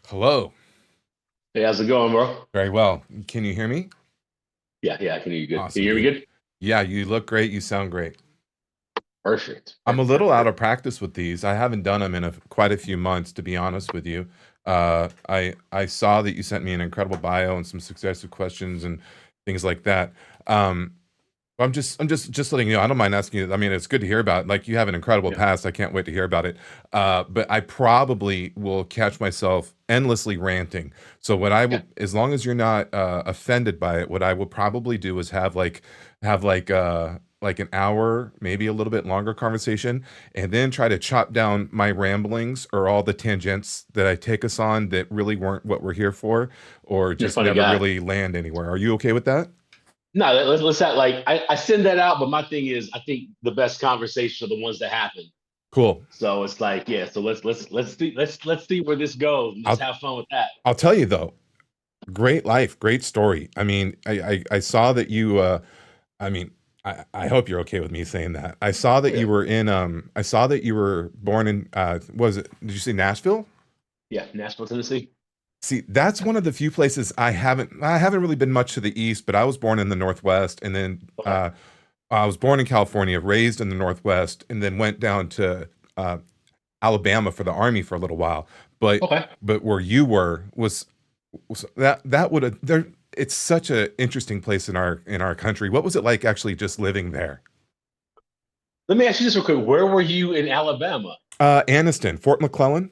Hello. Hey, how's it going, bro? Very well. Can you hear me? Yeah, I can hear you good. Can Awesome, you hear me dude. good? Yeah, you look great. You sound great. Perfect. I'm a Perfect, little perfect, out of perfect. practice with these. I haven't done them in quite a few months, to be honest with you. I saw that you sent me an incredible bio and some suggestive questions and things like that. Um, I'm just letting you know. I don't mind asking you. I mean, it's good to hear about. Like, you have an incredible Yeah, past. I can't wait to hear about it. But I probably will catch myself endlessly ranting. So what I yeah. will, as long as you're not offended by it, what I will probably do is have like an hour, maybe a little bit longer conversation, and then try to chop down my ramblings or all the tangents that I take us on that really weren't what we're here for, or You're a just funny never guy. really land anywhere. Are you okay with that? No, let's have like I send that out, but my thing is I think the best conversations are the ones that happen. Cool. So it's like, yeah, so let's see where this goes and just I'll have fun with that. I'll tell you though, great life, great story. I mean, I saw that you I mean, I hope you're okay with me saying that. I saw Oh that yeah. you were in I saw that you were born in was it, did you say Nashville? Yeah, Nashville, Tennessee. See, that's one of the few places I haven't really been much to the east, but I was born in the Northwest, and then Okay. I was born in California, raised in the Northwest, and then went down to uh Alabama for the army for a little while. But Okay. where you were was that would have there it's such a interesting place in our country. What was it like actually just living there? Let me ask you this real quick. Where were you in Alabama? Anniston, Fort McClellan.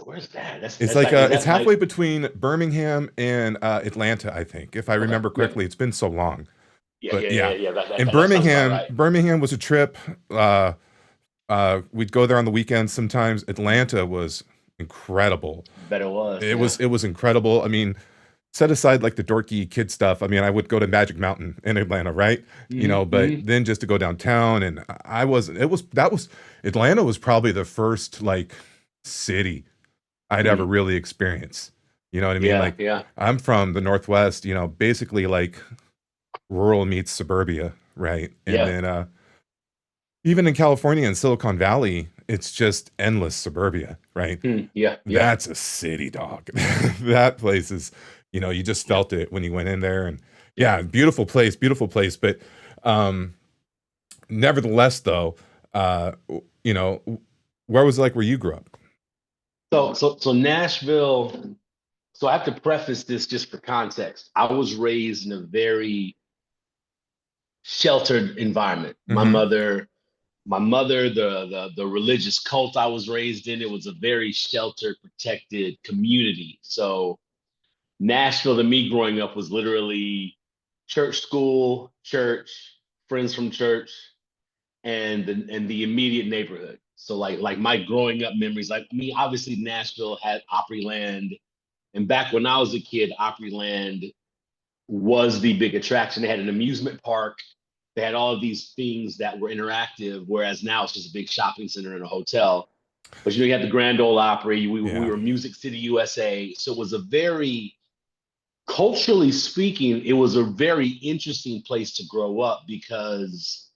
Where's that? That's It's that's like like is it's that like halfway between Birmingham and Atlanta, I think, if I okay. remember Yeah. correctly. It's been so long, Yeah, but yeah, yeah, yeah. yeah. And That sounds about right. Birmingham was a trip. We'd go there on the weekends sometimes. Atlanta was incredible. Bet it was, It yeah. was it was incredible. I mean, set aside like the dorky kid stuff. I mean, I would go to Magic Mountain in Atlanta, right? But Hmm. then just to go downtown, and I wasn't. It was that was Atlanta was probably the first like city I'd ever Mm. really experience. You know what I mean? Yeah, Like, yeah. I'm from the Northwest. Basically like rural meets suburbia, right? And Yeah. then even in California and Silicon Valley, it's just endless suburbia, right? Yeah, yeah, That's a city, dog. That place is, you just yeah, felt it when you went in there. And yeah. yeah, beautiful place. But um, nevertheless, though, uh, you know, where was it like where you grew up? So Nashville. So I have to preface this just for context. I was raised in a very sheltered environment. Hmm. My mother, the religious cult I was raised in, it was a very sheltered, protected community. So Nashville to me growing up was literally church, school, church, friends from church, and the immediate neighborhood. So like my growing up memories, like me, obviously Nashville had Opryland, and back when I was a kid, Opryland was the big attraction. They had an amusement park. They had all of these things that were interactive, whereas now it's just a big shopping center and a hotel. But you had the Grand Ole Opry. We Yeah. were Music City, USA. So it was a very culturally speaking, it was a very interesting place to grow up because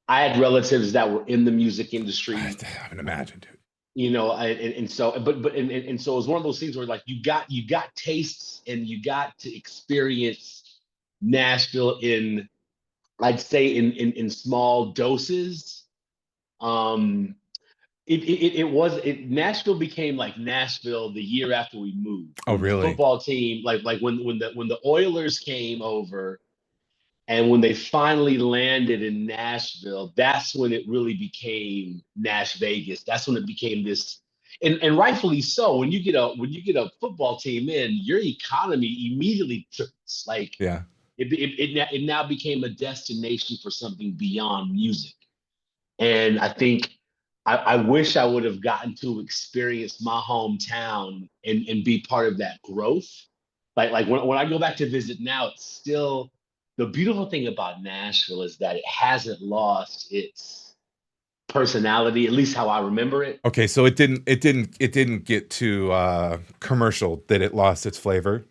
I had relatives that were in the music industry, I can imagine, dude. and so and so it was one of those things where like you got tastes and you got to experience Nashville in I'd say in small doses. Um, it Nashville became like Nashville the year after we moved Oh, when the really? football team like when the Oilers came over. And when they finally landed in Nashville, that's when it really became Nash Vegas. That's when it became this, and rightfully so. When you get a football team in, your economy immediately turns like Yeah. it now became a destination for something beyond music. And I think I wish I would have gotten to experience my hometown and be part of that growth. Like when I go back to visit now, it's still the beautiful thing about Nashville is that it hasn't lost its personality, at least how I remember it. Okay, so it didn't get too commercial that it lost its flavor.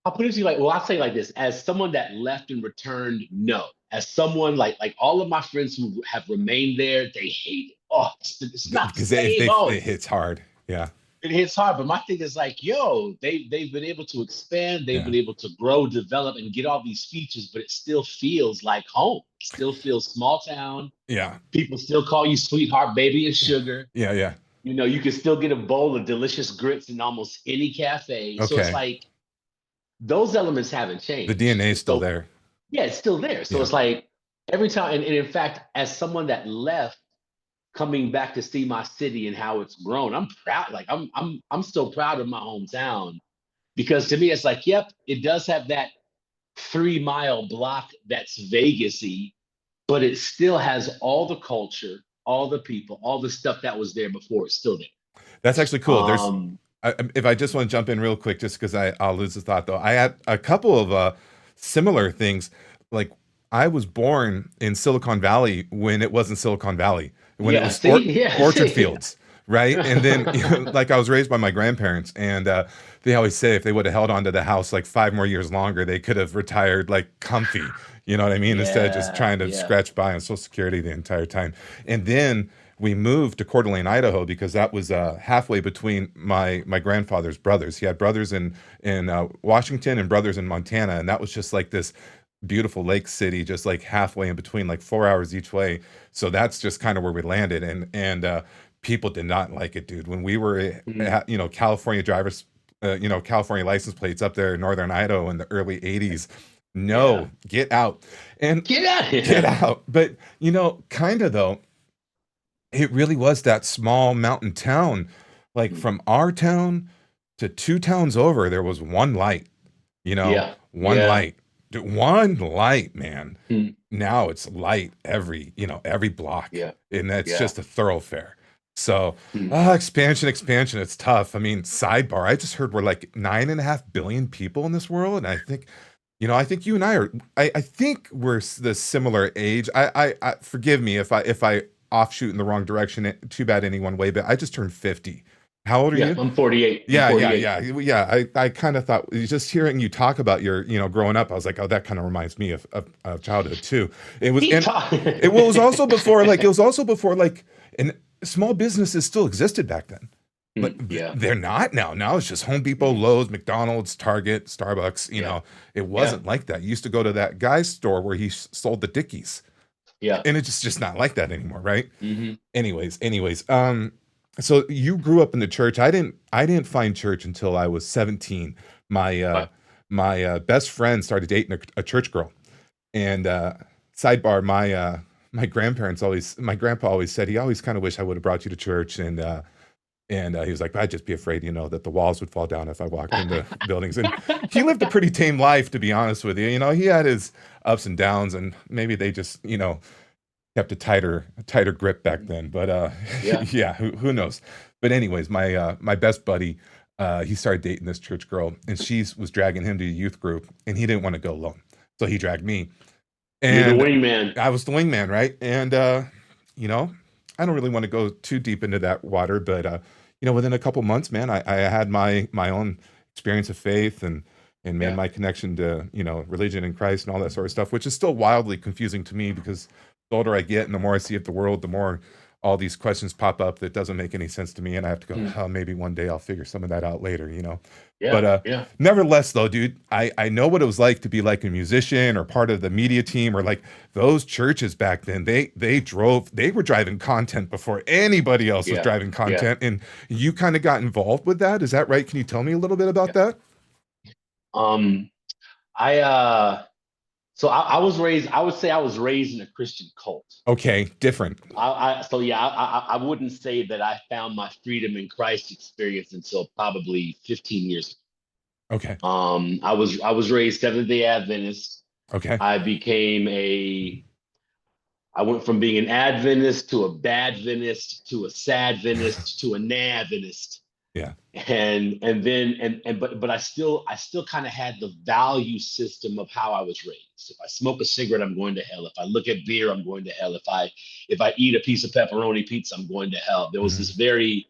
I'll put it to you like, well, I'll say like this: as someone that left and returned, no. As someone like all of my friends who have remained there, they hate it. Oh, it's not the Because if same. they Oh, it hits hard. Yeah. it hits hard. But my thing is like, yo, they've been able to expand, they've Yeah. been able to grow, develop, and get all these features, but it still feels like home. It still feels small town. Yeah. People still call you sweetheart, baby, and sugar. Yeah. Yeah. You know, you can still get a bowl of delicious grits in almost any cafe. So it's Okay. like those elements haven't The changed. DNA is And still so there. yeah, it's still there. So Yeah. it's like every time, and in fact, as someone that left, coming back to see my city and how it's grown, I'm proud. Like I'm still proud of my hometown because to me, it's like, yep, it does have that 3 mile block that's Vegasy, but it still has all the culture, all the people, all the stuff that was there before. It's still there. That's actually cool. If I just want to jump in real quick, just because I'll lose the thought though. I had a couple of similar things. Like I was born in Silicon Valley when it wasn't Silicon Valley, when it Yeah, was see, yeah, orchard see. fields, right? And then like I was raised by my grandparents, and they always say if they would have held on to the house like 5 more years longer, they could have retired like comfy. You know what I mean? Instead of just Yeah, trying to yeah, scratch by on Social Security the entire time. And then we moved to Coeur d'Alene, Idaho, because that was halfway between my grandfather's brothers. He had brothers in Washington and brothers in Montana, and that was just like this beautiful lake city, just like halfway in between, like 4 hours each way. So that's just kind of where we landed, and people did not like it, dude. When we were, mm, California drivers, California license plates up there in northern Idaho in the early '80s. yeah. No, get out and Get out of get here. out. But kind of though it really was that small mountain town. Like Mm, from our town to two towns over, there was one light, yeah, one yeah, light, one light, man. mm, Now it's light every block, yeah, and that's yeah. just a thoroughfare. So, Mm. expansion, it's tough. I mean, sidebar, I just heard we're like 9.5 billion people in this world, and I think you and I are. I think we're the similar age. I forgive me if I offshoot in the wrong direction. Too bad any one way, but I just turned 50. How old are Yeah, you? I'm 48. I'm Yeah, yeah, 48. yeah, yeah. I kind of thought just hearing you talk about your, growing up, I was like, oh, that kind of reminds me of childhood too. It was, Keep and talking. it was also before, like, and small businesses still existed back then. Like Mm, yeah, they're not now. Now it's just Home Depot, mm, Lowe's, McDonald's, Target, Starbucks. yeah, It yeah, wasn't like that. You used to go to that guy's store where he sold the Dickies, yeah. and it's just not like that anymore, right? Hmm. Anyways, so you grew up in the church. I didn't find church until I was 17. My uh But my best friend started dating a church girl. And sidebar, my grandpa always said he always kind of wished I would have brought you to church, and he was like, I'd just be afraid, that the walls would fall down if I walked into buildings. And he lived a pretty tame life, to be honest with you. He had his ups and downs, and maybe they just, kept a tighter grip back then. But yeah, yeah, who knows? But anyways, my best buddy, he started dating this church girl, and she was dragging him to a youth group, and he didn't want to go alone, so he dragged me, you're the and wingman. I was the wingman, right? And you know, I don't really want to go too deep into that water, but within a couple months, man, I had my own experience of faith and made Yeah. my connection to religion and Christ and all that sort of stuff, which is still wildly confusing to me because the older I get and the more I see of the world, the more all these questions pop up that doesn't make any sense to me, and I have to go, Mm, oh, maybe one day I'll figure some of that out later. But yeah, yeah. nevertheless, though, dude, I know what it was like to be like a musician or part of the media team, or like those churches back then. They were driving content before anybody else was Yeah, driving yeah, content, and you kind of got involved with that. Is that right? Can you tell me a little bit about yeah. that? Um, I so I was raised. I would say I was raised in a Christian cult. Okay, different. So yeah, I wouldn't say that I found my freedom in Christ experience until probably 15 years Okay, ago. I was raised Seventh Day Adventist. okay, I became a I went from being an Adventist to a Badventist to a Sadventist to a Naventist. yeah, And then but I still kind of had the value system of how I was raised. If I smoke a cigarette, I'm going to hell. If I look at beer, I'm going to hell. If I eat a piece of pepperoni pizza, I'm going to hell. There was mhm, this very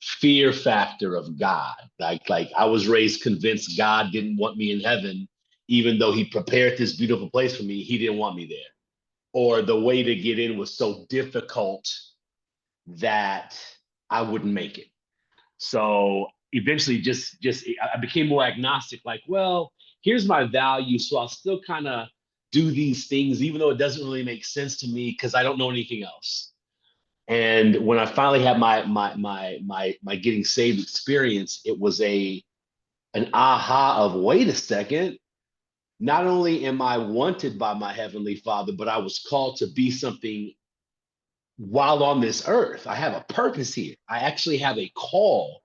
fear factor of God. Like I was raised convinced God didn't want me in heaven, even though he prepared this beautiful place for me, he didn't want me there. Or the way to get in was so difficult that I wouldn't make it. So eventually just I became more agnostic, like, well, here's my value. So I'll still kind of do these things, even though it doesn't really make sense to me because I don't know anything else. And when I finally had my getting saved experience, it was an aha of, wait a second, not only am I wanted by my heavenly Father, but I was called to be something while on this earth. I have a purpose here. I actually have a call,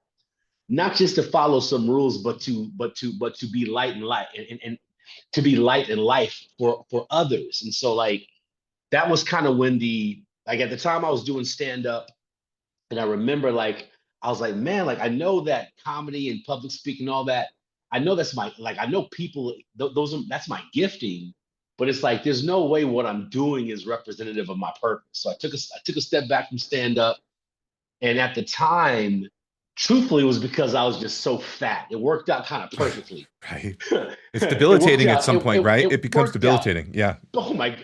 not just to follow some rules, but to be light and light and to be light and life for others. And so like that was kind of when like at the time I was doing stand up, and I remember like I was like, man, like I know that comedy and public speaking and all that. I know that's my like I know people those are that's my gifting, but it's like there's no way what I'm doing is representative of my purpose. So I took a step back from stand up, and at the time, truthfully, it was because I was just so fat. It worked out kind of perfectly. Right. It's It worked debilitating at out. some point, right? It It becomes worked out. debilitating. Yeah. Oh my!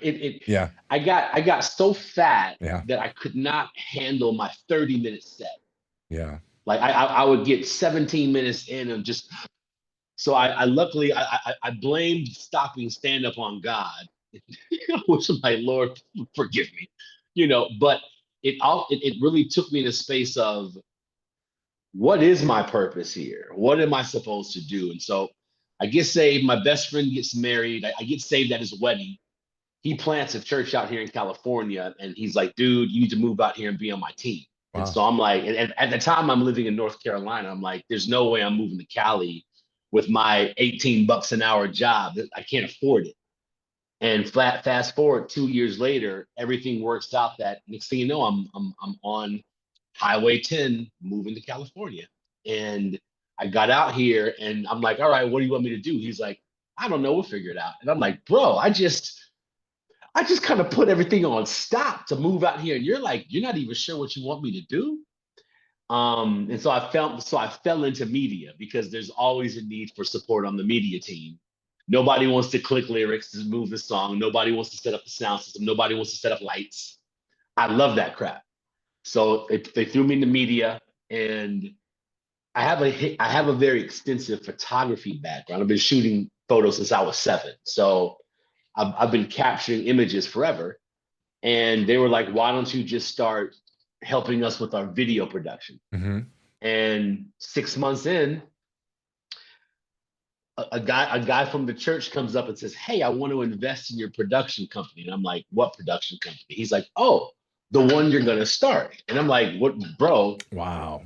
Yeah. I got so fat Yeah. that I could not handle my 30-minute set. Yeah. Like I would get 17 minutes in and just so I luckily I blamed stopping stand up on God, which my Lord forgive me, but it really took me in a space of what is my purpose here? What am I supposed to do? And so I get saved. My best friend gets married. I get saved at his wedding. He plants a church out here in California, and he's like, dude, you need to move out here and be on my team. And Wow. so I'm like, and at the time I'm living in North Carolina, I'm like, there's no way I'm moving to Cali with my 18 bucks an hour job. I can't afford it. And fast forward 2 years later, everything works out. That next thing you know, I'm on Highway 10 moving to California. And I got out here and I'm like, all right, what do you want me to do? He's like, I don't know, we'll figure it out. And I'm like, bro, I just kind of put everything on stop to move out here. And you're like, you're not even sure what you want me to do. And so I fell into media because there's always a need for support on the media team. Nobody wants to click lyrics to move the song. Nobody wants to set up the sound system. Nobody wants to set up lights. I love that crap. So they threw me into media, and I have a very extensive photography background. I've been shooting photos since I was 7. So I've been capturing images forever. And they were like, why don't you just start helping us with our video production? Mm-hmm. And 6 months in, a guy from the church comes up and says, hey, I want to invest in your production company. And I'm like, what production company? He's like, oh, the one you're going to start. And I'm like, what, bro? Wow.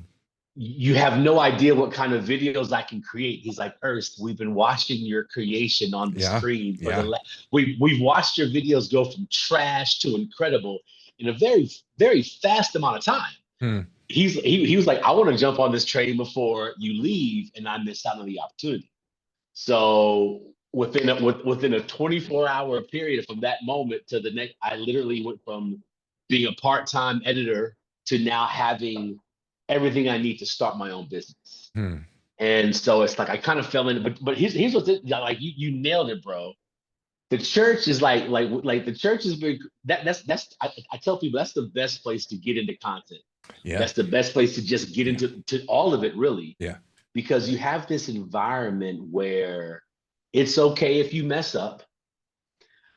You have no idea what kind of videos I can create. He's like, Ernst, we've been watching your creation on the Yeah. screen for Yeah. we've watched your videos go from trash to incredible in a very, very fast amount of time. Hmm. He was like, I want to jump on this train before you leave and I miss out on the opportunity. So within a 24-hour period from that moment to the next, I literally went from being a part-time editor to now having everything I need to start my own business. Hmm. And so it's like I kind of fell in, but here's what's like you nailed it, bro. The church is like the church is very that's I tell people that's the best place to get into content. Yeah. That's the best place to just get into to all of it, really. Yeah. Because you have this environment where it's okay if you mess up.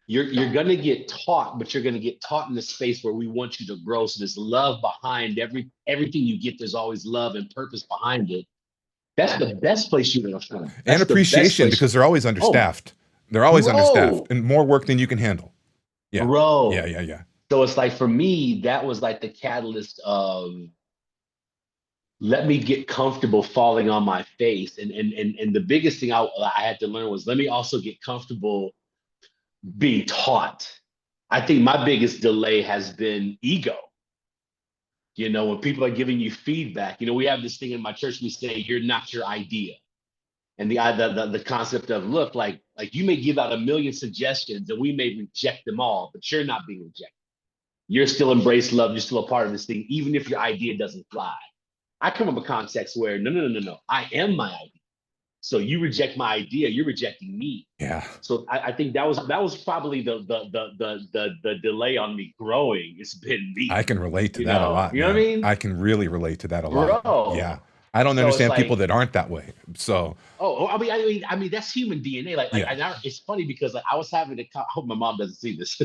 You're gonna get taught, but you're gonna get taught in a space where we want you to grow. So there's love behind everything you get. There's always love and purpose behind it. That's the best place you're gonna find. And That's the best appreciation place. because they're always Oh, understaffed. They're always understaffed bro, and more work than you can handle. Yeah. Yeah. bro. Yeah. Yeah. So it's like for me, that was like the catalyst of let me get comfortable falling on my face. And the biggest thing I had to learn was let me also get comfortable being taught. I think my biggest delay has been ego. When people are giving you feedback, we have this thing in my church, we say, you're not your idea. And the concept of, look, like you may give out a million suggestions and we may reject them all, but you're not being rejected. You're still embrace love. You're still a part of this thing, even if your idea doesn't fly. I come from a context where no. I am my idea. So you reject my idea, you're rejecting me. Yeah. So I think that was probably the delay on me growing. It's been me. I can relate to that a lot, You know what I man. mean? I can really relate to that a lot. Bro. Yeah. I don't So it's understand people like, that aren't that way. So I mean, that's human DNA. yeah. It's funny because like I was having I hope my mom doesn't see this.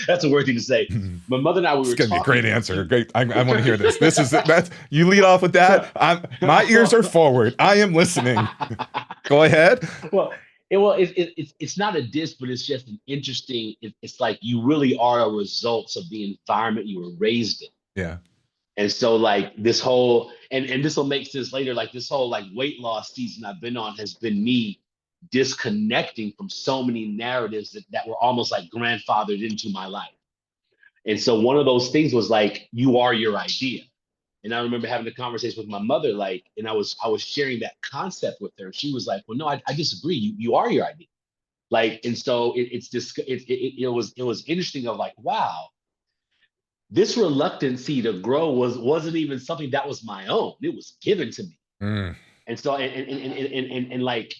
That's a weird thing to say. My mother and I, we It's were gonna be a great talking. answer. Great. I want to hear this. This is that's you lead off with that. My ears are forward. I am listening. Go ahead. well, it's not a diss, but it's just an interesting. It's like you really are a result of the environment you were raised in. Yeah. And so like this whole and this will make sense later, like this whole like weight loss season I've been on has been me disconnecting from so many narratives that were almost like grandfathered into my life. And so one of those things was like, you are your idea. And I remember having a conversation with my mother, like, and I was sharing that concept with her. She was like, well, no, I disagree. You are your idea. Like, and so it's just it was interesting of like, wow, this reluctancy to grow wasn't even something that was my own. It was given to me. Mm. And so and like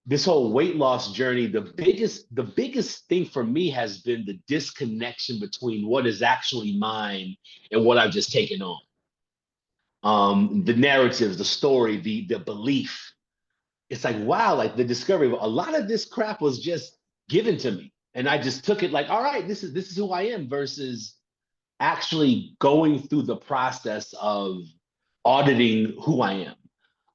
this whole weight loss journey, the biggest thing for me has been the disconnection between what is actually mine and what I've just taken on. The narratives, the story, the belief. It's like, wow, like the discovery of a lot of this crap was just given to me. And I just took it like, all right, this is who I am, versus actually going through the process of auditing who I am,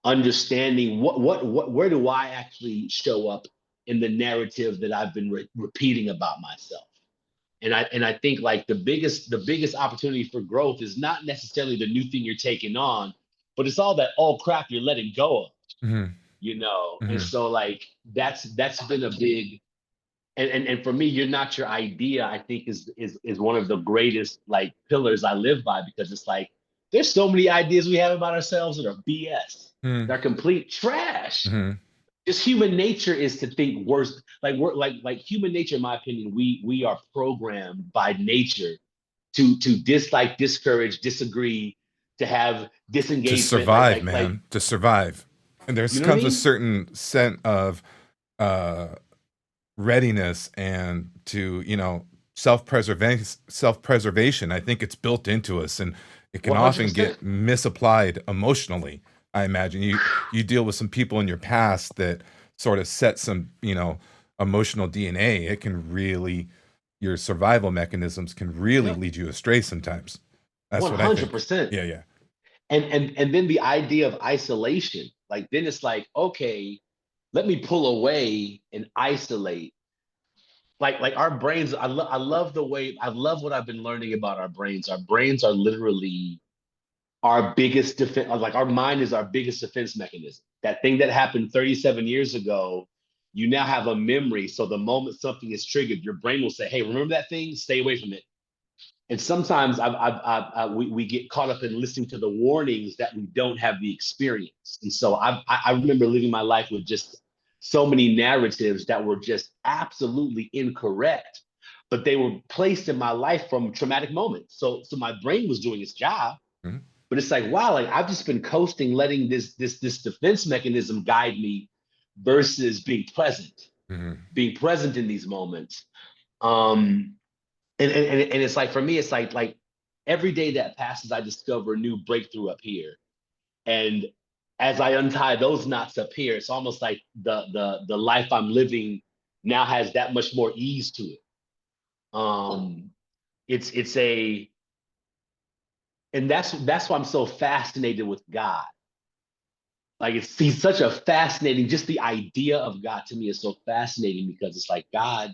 understanding what where do I actually show up in the narrative that I've been repeating about myself. And I think like the biggest opportunity for growth is not necessarily the new thing you're taking on, but it's all that old crap you're letting go of, Hmm. And Hmm. so like that's been a big and for me, you're not your idea, I think is one of the greatest like pillars I live by, because it's like there's so many ideas we have about ourselves that are BS. Hmm. They're complete trash. Hmm. Just human nature is to think worse. Like we're like human nature, in my opinion, we are programmed by nature to dislike, discourage, disagree, to have To disengagement, survive, man. To survive. And you there's know what I comes a mean? certain scent of uh readiness and to, self-preservation. I think it's built into us and it can often 100%. get misapplied emotionally. I imagine you deal with some people in your past that sort of set some, emotional DNA. It can really your survival mechanisms can really Yep. lead you astray sometimes. That's what I think. 100%. Yeah, yeah. And then the idea of isolation, like then it's like, okay, let me pull away and isolate. Like our brains, I love the way, I love what I've been learning about our brains. Our brains are literally our biggest defense. Like our mind is our biggest defense mechanism. That thing that happened 37 years ago, you now have a memory, so the moment something is triggered, your brain will say, hey, remember that thing, stay away from it. And sometimes we get caught up in listening to the warnings that we don't have the experience. And so I remember living my life with just so many narratives that were just absolutely incorrect, but they were placed in my life from traumatic moments. So my brain was doing its job, Mhm. but it's like, wow, like I've just been coasting, letting this defense mechanism guide me versus Mhm. being present in these moments. Um, and it's like for me, it's like every day that passes, I discover a new breakthrough up here. And as I untie those knots up here, it's almost like the life I'm living now has that much more ease to it. Um, it's a and that's why I'm so fascinated with God. Like he's such a fascinating, just the idea of God to me is so fascinating, because it's like God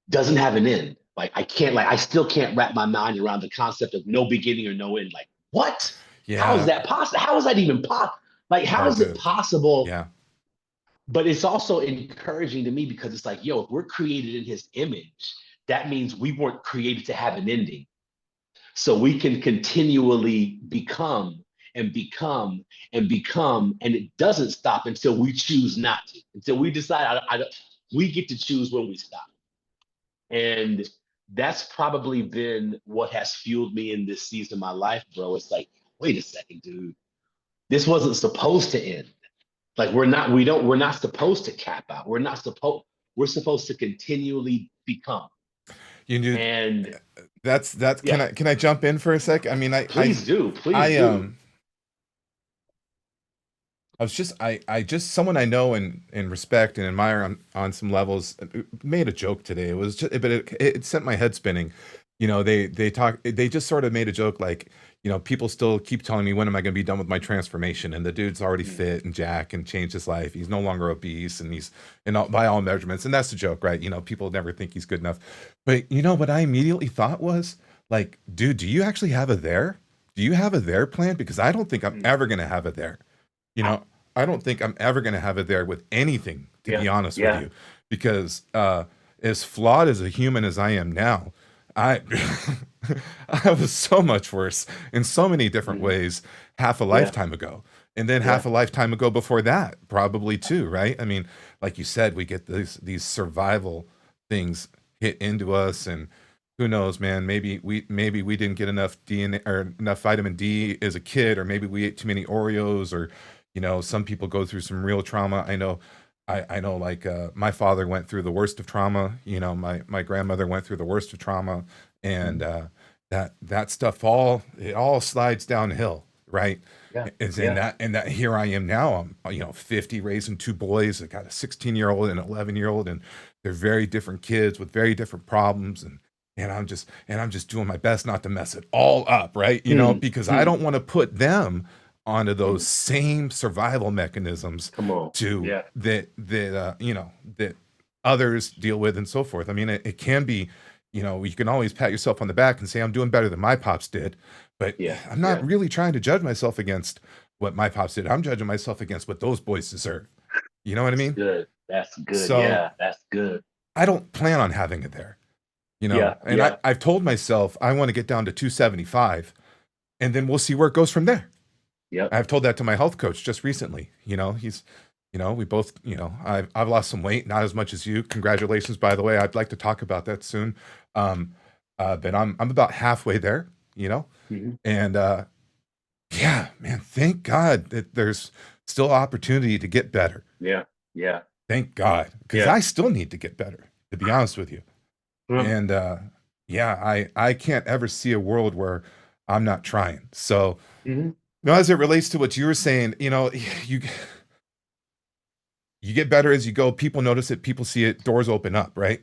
doesn't have an end. Like I still can't wrap my mind around the concept of no beginning or no end. Like what? How is Yeah. that possible? How is that even possible? Like how Hard is it to possible? yeah. But it's also encouraging to me, because it's like, yo, if we're created in His image, that means we weren't created to have an ending. So we can continually become and become and become, and it doesn't stop until we choose not to. Until we decide, we get to choose when we stop. And that's probably been what has fueled me in this season of my life, bro. It's like, wait a second, dude. This wasn't supposed to end. Like we're not supposed to cap out. We're supposed to continually become. You do And that's yeah, can I jump in for a sec? I mean, please do. Please I do. I was just I just someone I know and respect and admire on some levels made a joke today. It was just, but it sent my head spinning. You know, they just sort of made a joke like, you know, people still keep telling me when am I going to be done with my transformation, and the dude's already Mm, fit and jack and changed his life. He's no longer obese and he's by all measurements, and that's the joke, right? You know, people never think he's good enough. But you know what I immediately thought was like, dude, do you actually have a there? Do you have a there plan? Because I don't think I'm mm. ever going to have a there. You know, I don't think I'm ever going to have it there with anything, to Yeah, be honest with yeah, you, because as flawed as a human as I am now, I I was so much worse in so many different mhm, ways half a yeah, lifetime ago. And then yeah, half a lifetime ago before that, probably too, right? I mean, like you said, we get these survival things hit into us, and who knows, man, maybe we didn't get enough DNA or enough vitamin D as a kid, or maybe we ate too many Oreos, or you know, some people go through some real trauma. I know like my father went through the worst of trauma. You know, my grandmother went through the worst of trauma, and mm, that stuff all slides downhill, right? yeah, Is in yeah, that here I am now. I'm, you know, 50, raising two boys. I got a 16-year-old and an 11-year-old, and they're very different kids with very different problems, and I'm just doing my best not to mess it all up, right? You know, mm, because I mm, don't want to put them onto those mm. same survival mechanisms Come on, to yeah, that you know, that others deal with and so forth. I mean, it can be, you know, you can always pat yourself on the back and say I'm doing better than my pops did, but yeah, I'm not yeah. really trying to judge myself against what my pops did. I'm judging myself against what those boys deserve. You know what I That's mean? good. That's good. So Yeah, that's good. I don't plan on having it there, you know, Yeah, and yeah, I've told myself I want to get down to 275, and then we'll see where it goes from there. yep. I've told that to my health coach just recently. You know, you know, we both, you know, I've lost some weight, not as much as you. Congratulations, by the way. I'd like to talk about that soon. Um, but I'm about halfway there, you know, Hmm. and yeah, man, thank God that there's still opportunity to get better. Yeah, yeah, Thank God, because yeah. I still need to get better, to be honest with you. Mm, And yeah, I can't ever see a world where I'm not trying. So, mhm. now, as it relates to what you were saying, you know, you you get better as you go. People notice it, people see it, doors open up, right?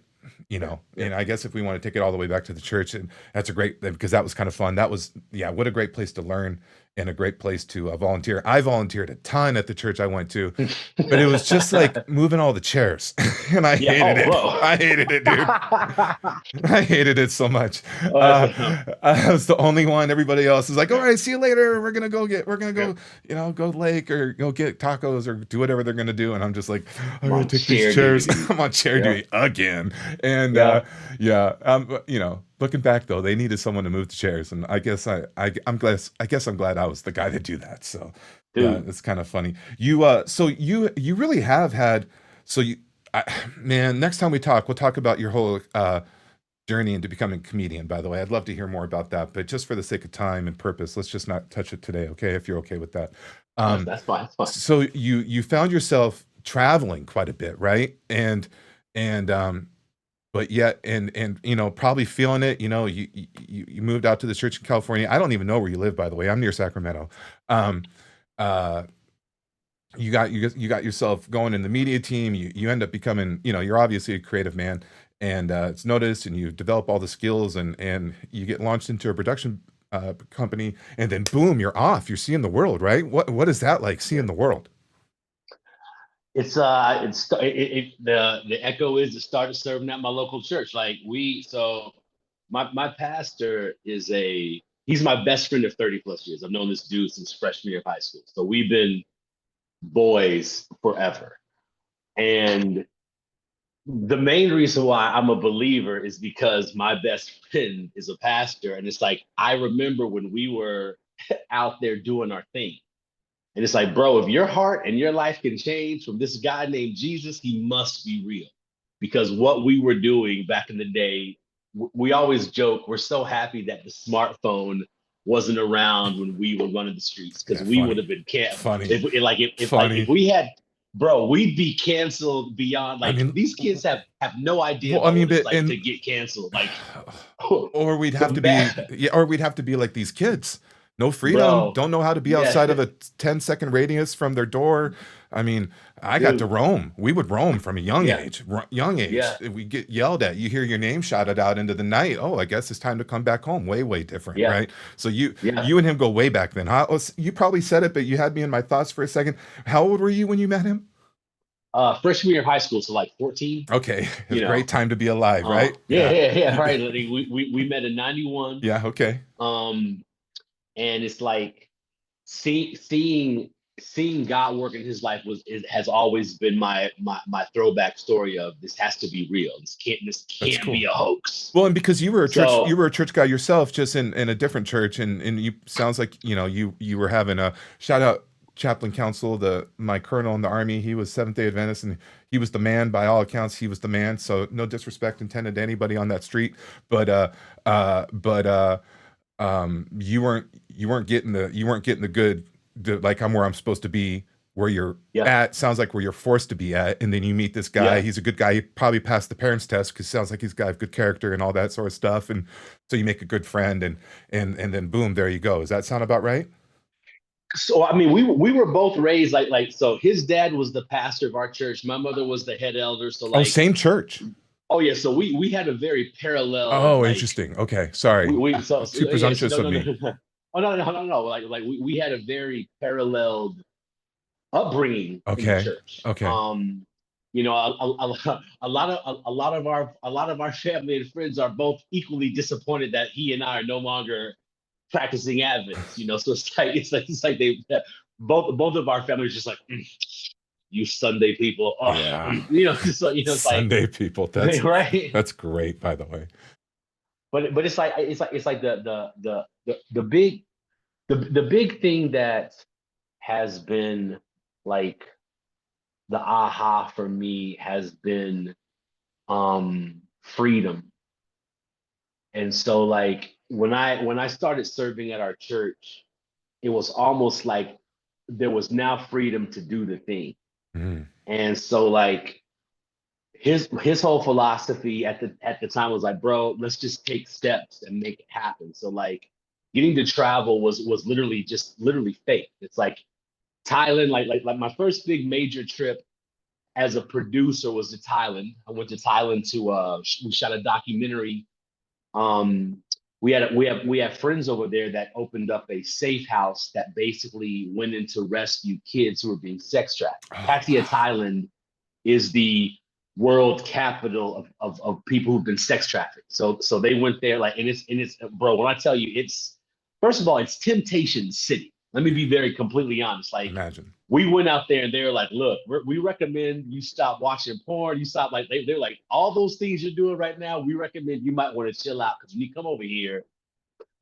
You Yeah, know, yeah. and I guess if we want to take it all the way back to the church, and that's a great, because that was kind of fun. That was, yeah, what a great place to learn and a great place to volunteer. I volunteered a ton at the church I went to, but it was just like moving all the chairs, and I Yeah. hated Oh, it. bro. I hated it, dude. I hated it so much. Oh, that's Uh, a, I was the only one. Everybody else is like, "All yeah, right, see you later. We're gonna yeah. go, you know, go lake or go get tacos or do whatever they're gonna do." And I'm just like, "I I'm gotta on take these chair chairs." duty. I'm on chair Yeah, duty again, and yeah. yeah, you know, looking back though, they needed someone to move the chairs, and I guess I'm glad. I guess I'm glad I was the guy to do that. So yeah, Dude. it's kind of funny. You so you really have had so you. I, man, next time we talk, we'll talk about your whole journey into becoming a comedian, by the way. I'd love to hear more about that, but just for the sake of time and purpose, let's just not touch it today, okay? If you're okay with that. That's, Um, that's fine. That's fine. so you found yourself traveling quite a bit, right? And but yet and you know, probably feeling it, you know, you moved out to the church in California. I don't even know where you live, by the way. I'm near Sacramento. Um, uh you got yourself going in the media team. You end up becoming, you know, you're obviously a creative man, and it's noticed, and you develop all the skills, and you get launched into a production company, and then boom, you're off. You're seeing the world, right? What is that like, Yeah. seeing the world? The echo is it started serving at my local church. Like my pastor is he's my best friend of 30 plus years. I've known this dude since freshman year of high school. So we've been boys forever. And the main reason why I'm a believer is because my best friend is a pastor. And it's like, I remember when we were out there doing our thing. And it's like, bro, if your heart and your life can change from this guy named Jesus, he must be real. Because what we were doing back in the day, we always joke, we're so happy that the smartphone wasn't around when we were running the streets because Yeah, we would funny, have been camped. funny, If funny. we had, bro, we'd be canceled beyond, I like mean, these kids have no idea well, I about mean, what it's but like to and get canceled. Like or we'd the have to be, math. yeah, or we'd have to be like these kids. No freedom, bro. don't know how to be Yeah, outside of a 10-second radius from their door. I mean, I got to dude. roam. We would roam from a young Yeah, age. Young age. yeah, We get yelled at. You hear your name shouted out into the night. Oh, I guess it's time to come back home. Way, way different, yeah, right? So you yeah. you and him go way back then. Huh? You probably said it, but you had me in my thoughts for a second. How old were you when you met him? Freshman year of high school, so like 14. Okay, it's You a great know, time to be alive, right? yeah, Yeah. yeah, yeah. Right. Like, we met in 91. Yeah, okay. Um, and it's like seeing God work in his life has always been my throwback story of this has to be real. This That's can't be cool. a hoax. Well, and because you So were a church guy yourself, just in a different church, and you sounds like you were having a shout out chaplain council, the my colonel in the army, he was Seventh Day Adventist, and he was the man by all accounts. He was the man. So no disrespect intended to anybody on that street, but but you weren't getting the good, like I'm where I'm supposed to be, where you're yeah, at sounds like where you're forced to be at, and then you meet this guy. yeah. He's a good guy. He probably passed the parents test because sounds like he's got good character and all that sort of stuff, and so you make a good friend, and then boom, there you go. Does that sound about right? So I mean, we were both raised like so. His dad was the pastor of our church. My mother was the head elder. So Oh, like, same church. oh yeah. So we had a very parallel Oh, like interesting. Okay, sorry. we so Too yes presumptuous no of no no me. no. Oh no. Like we had a very paralleled upbringing in the Okay, church. okay. A lot of our family and friends are both equally disappointed that he and I are no longer practicing Adventists. So it's like they both of our families just like you Sunday people. Oh, Yeah. just like, it's like Sunday people. right. That's great, by the way. But it's like the big thing that has been like the aha for me has been freedom. And so like when I started serving at our church, it was almost like there was now freedom to do the thing. Mm. And so like his whole philosophy at the time was like, bro, let's just take steps and make it happen. So like getting to travel was literally fake. It's like Thailand, like my first big major trip as a producer was to Thailand. I went to Thailand to we shot a documentary. Um, we have friends over there that opened up a safe house that basically went into rescue kids who were being sex trafficked. Oh, Pattaya, wow. Thailand is the world capital of people who've been sex trafficked. So they went there like and it's bro, when I tell you it's first of all, it's temptation city. Let me be very completely honest. Like Imagine. we went out there and they were like, look, we recommend you stop watching porn. You stop like they're like all those things you're doing right now. We recommend you might want to chill out because when you come over here,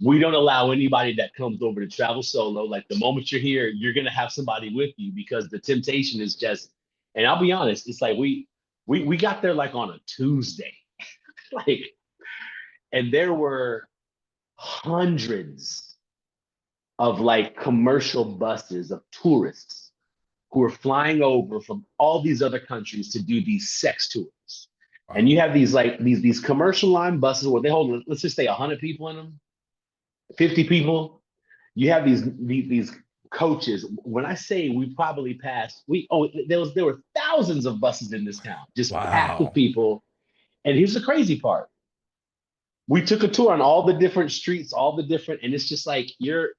we don't allow anybody that comes over to travel solo. Like the moment you're here, you're gonna have somebody with you because the temptation is just. And I'll be honest, it's like we got there like on a Tuesday, like, and there were hundreds of like commercial buses of tourists who are flying over from all these other countries to do these sex tours. And Wow. you have these like these commercial line buses where they hold, let's just say 100 people in them, 50 people. You have these coaches. When I say we probably passed, there were thousands of buses in this town, just packed with Wow. people. And here's the crazy part. We took a tour on all the different streets, all the different, and it's just like you're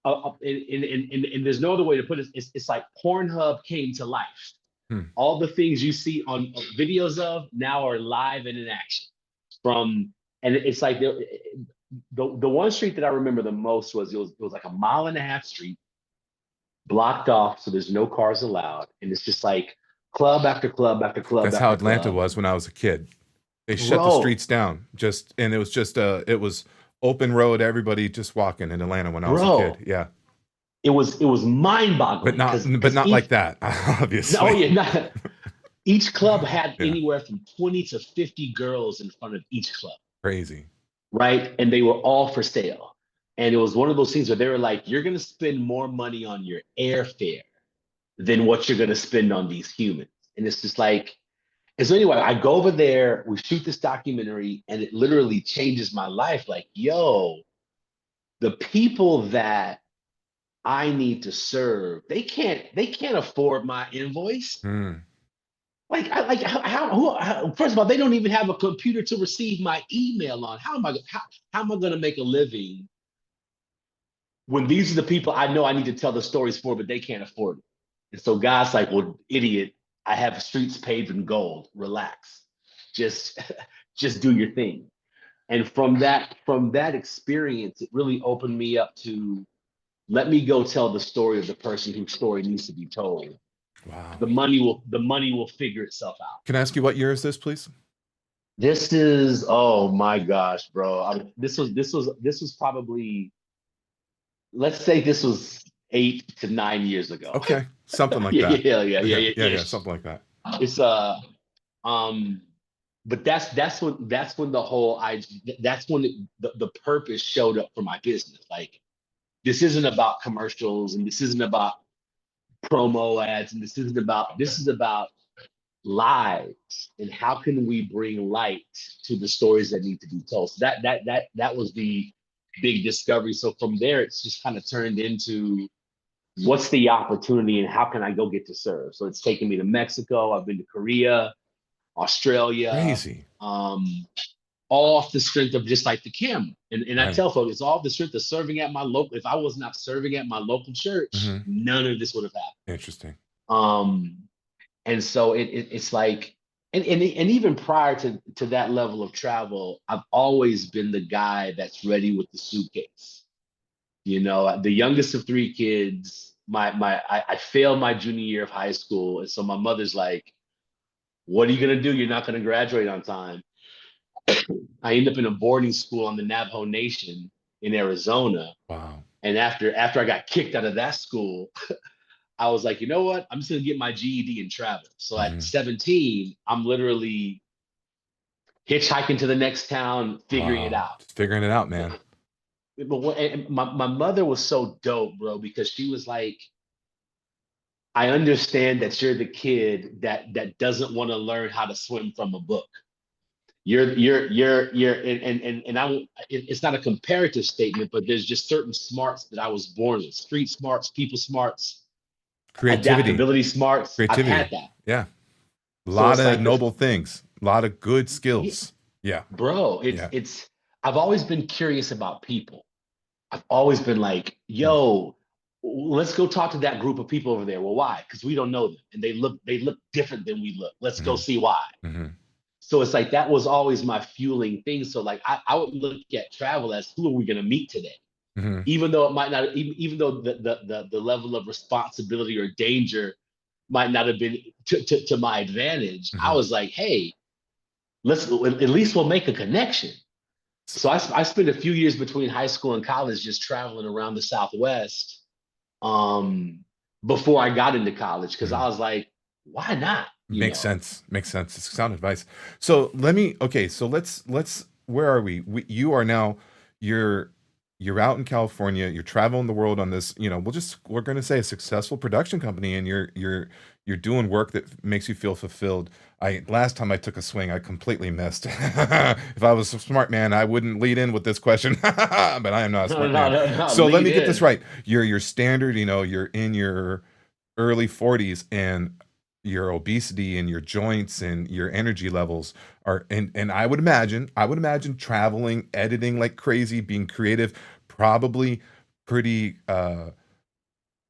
and there's no other way to put it. It's like Pornhub came to life. Hmm. All the things you see on videos of now are live and in action. From and it's like the one street that I remember the most was it was like a mile and a half street blocked off, so there's no cars allowed, and it's just like club after club after club That's how after Atlanta club. was when I was a kid. They shut the Bro, streets down, just and it was open road, everybody just walking in Atlanta when I was a kid. bro, Yeah. it was mind But boggling not because but because not like each that, oh obviously. yeah not, each club had Yeah. anywhere from 20 to 50 girls in front of each club, Crazy. right? And they were all for sale. And it was one of those things where they were like, you're going to spend more money on your airfare than what you're going to spend on these humans. And it's just like, and so anyway, I go over there, we shoot this documentary, and it literally changes my life. Like, yo, the people that I need to serve, they can't afford my invoice. Mm. Like, first of all, they don't even have a computer to receive my email on. How am I going to make a living when these are the people I know I need to tell the stories for, but they can't afford it? And so God's like, well, idiot, I have streets paved in gold. Relax, just just do your thing. And from that experience, it really opened me up to, let me go tell the story of the person whose story needs to be told. Wow. The money will figure itself out. Can I ask you what year is this, please? This is, oh my gosh, bro. This was probably, let's say this was 8 to 9 years ago. Okay, something like Yeah, that. yeah, yeah, yeah, Okay, yeah, yeah, yeah, ish. something like that. It's um but that's when the whole I that's when the purpose showed up for my business. Like, this isn't about commercials, and this isn't about promo ads, and this is about lives, and how can we bring light to the stories that need to be told. So that was the big discovery. So from there, it's just kind of turned into, what's the opportunity and how can I go get to serve. So it's taken me to Mexico. I've been to Korea, Australia, Crazy. all off the strength of just like the camera. And I Right. tell folks, it's all off the strength of serving at my local. If I was not serving at my local church, Hmm. none of this would have happened. Interesting. Um, and so it's like, and even prior to that level of travel, I've always been the guy that's ready with the suitcase. The youngest of three kids. I failed my junior year of high school, and so my mother's like, "What are you gonna do? You're not gonna graduate on time." I ended up in a boarding school on the Navajo Nation in Arizona, Wow. and after I got kicked out of that school, I was like, you know what? I'm just gonna get my GED and travel. So at Hmm. 17, I'm literally hitchhiking to the next town, figuring it Wow. out. Just figuring it out, man. And my mother was so dope, bro, because she was like, I understand that you're the kid that doesn't want to learn how to swim from a book. You're and it's not a comparative statement, but there's just certain smarts that I was born with: street smarts, people smarts, Creativity. adaptability smarts. I've had Creativity. that. Yeah. A So lot it's of like this, noble things. A lot of good yeah, skills. Yeah. bro. Yeah. It's I've always been curious about people. I've always been like, Mm. yo, let's go talk to that group of people over there. Well, why? Because we don't know them, and they look different than we look. Let's go Hmm. see why. Hmm. So it's like that was always my fueling thing. So like I would look at travel as, who are we gonna meet today? Hmm. Even though it might not, even though the level of responsibility or danger might not have been to my advantage, I Hmm. was like, hey, let's at least we'll make a connection. So I spent a few years between high school and college just traveling around the Southwest, um, before I got into college, because I was like, why not? Makes sense. Makes sense. It's sound advice. So okay, so let's where are you are now, you're you're out in California, you're traveling the world on this, we're gonna say a successful production company, and you're doing work that makes you feel fulfilled. Last time I took a swing, I completely missed. If I was a smart man, I wouldn't lead in with this question, but I am not a No, smart no, man. no, no, So let lead me get this in. right. Your standard, you're in your early 40s, and your obesity and your joints and your energy levels are, and I would imagine traveling, editing like crazy, being creative, probably pretty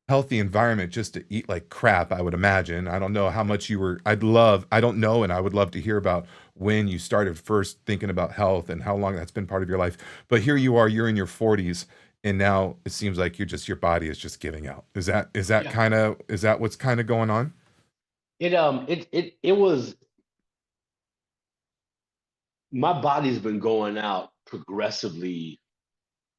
healthy environment just to eat like crap, I would imagine. I don't know how much I don't know, and I would love to hear about when you started first thinking about health and how long that's been part of your life. But here you are, you're in your 40s, and now it seems like your body is just giving out. Yeah. Is that what's kind of going on? It was, my body's been going out progressively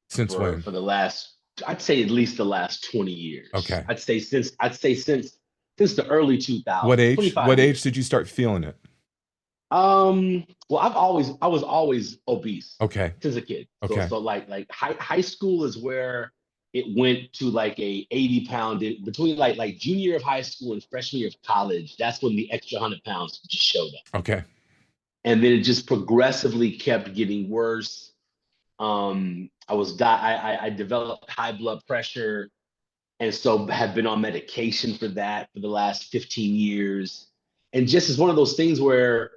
Since for when? for the last, I'd say at least the last 20 years. Okay. I'd say since the early What 2000s, age? What 25 age years. did you start feeling it? Well, I was always obese Okay. since a kid. So Okay. so like high school is where it went to like a 80 pound, between like junior year of high school and freshman year of college. That's when the extra 100 pounds just showed up. Okay. And then it just progressively kept getting worse. I developed high blood pressure, and so have been on medication for that for the last 15 years. And just as one of those things where,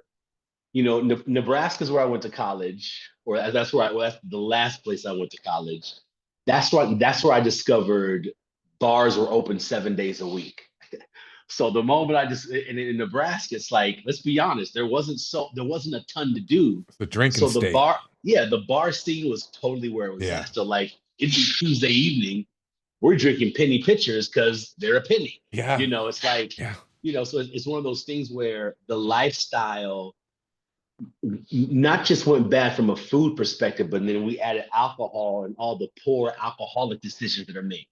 Nebraska is where I went to college, or that's the last place I went to college. That's where I discovered bars were open 7 days a week. So the moment I just in Nebraska, it's like, let's be honest, there wasn't a ton to do. It's the drinking So state. the bar scene was totally where it was Yeah. at. So like it'd be Tuesday evening, we're drinking penny pitchers because they're a penny. Yeah. It's like, Yeah. so it's one of those things where the lifestyle not just went bad from a food perspective, but then we added alcohol and all the poor alcoholic decisions that are made.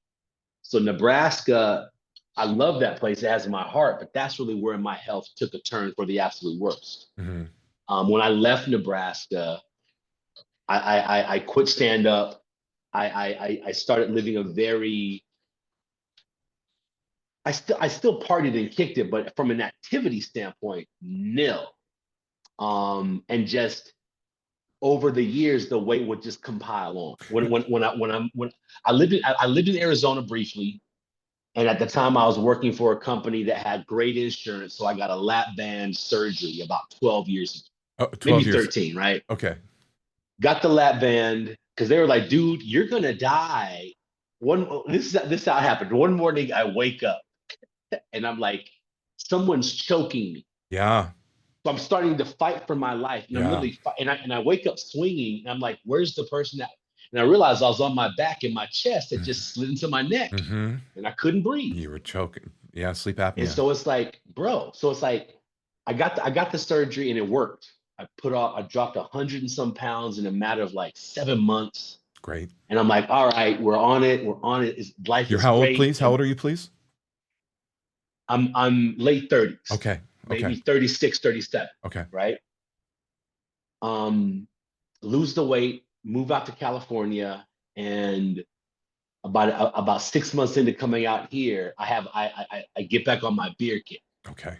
So Nebraska, I love that place. It has in my heart, but that's really where my health took a turn for the absolute worst. Mm-hmm. When I left Nebraska, I quit stand up. I started living a very I still partied and kicked it, but from an activity standpoint, nil. And just over the years, the weight would just compile on. When I lived in Arizona briefly, and at the time I was working for a company that had great insurance, so I got a lap band surgery about 12 years ago, Oh, 12 maybe years. 13, right? Okay. Got the lap band because they were like, dude, you're gonna die. This is how it happened. One morning I wake up and I'm like, someone's choking me. Yeah. So I'm starting to fight for my life, and I'm Yeah. literally and I wake up swinging, and I'm like, "Where's the person that?" And I realized I was on my back, and my chest had just slid into my neck, Mm-hmm. and I couldn't breathe. You were choking. Yeah, sleep And apnea. so it's like, bro. So it's like, I got the surgery, and it worked. I dropped 100 and some pounds in a matter of like 7 months, Great. and I'm like, all right, we're on it. We're on it. Life You're is how old, great. please? How old are you, please? I'm late 30s, Okay. Okay. maybe 36, 37, Okay. right? Um, lose the weight, move out to California, and about 6 months into coming out here, I get back on my beer kick, Okay.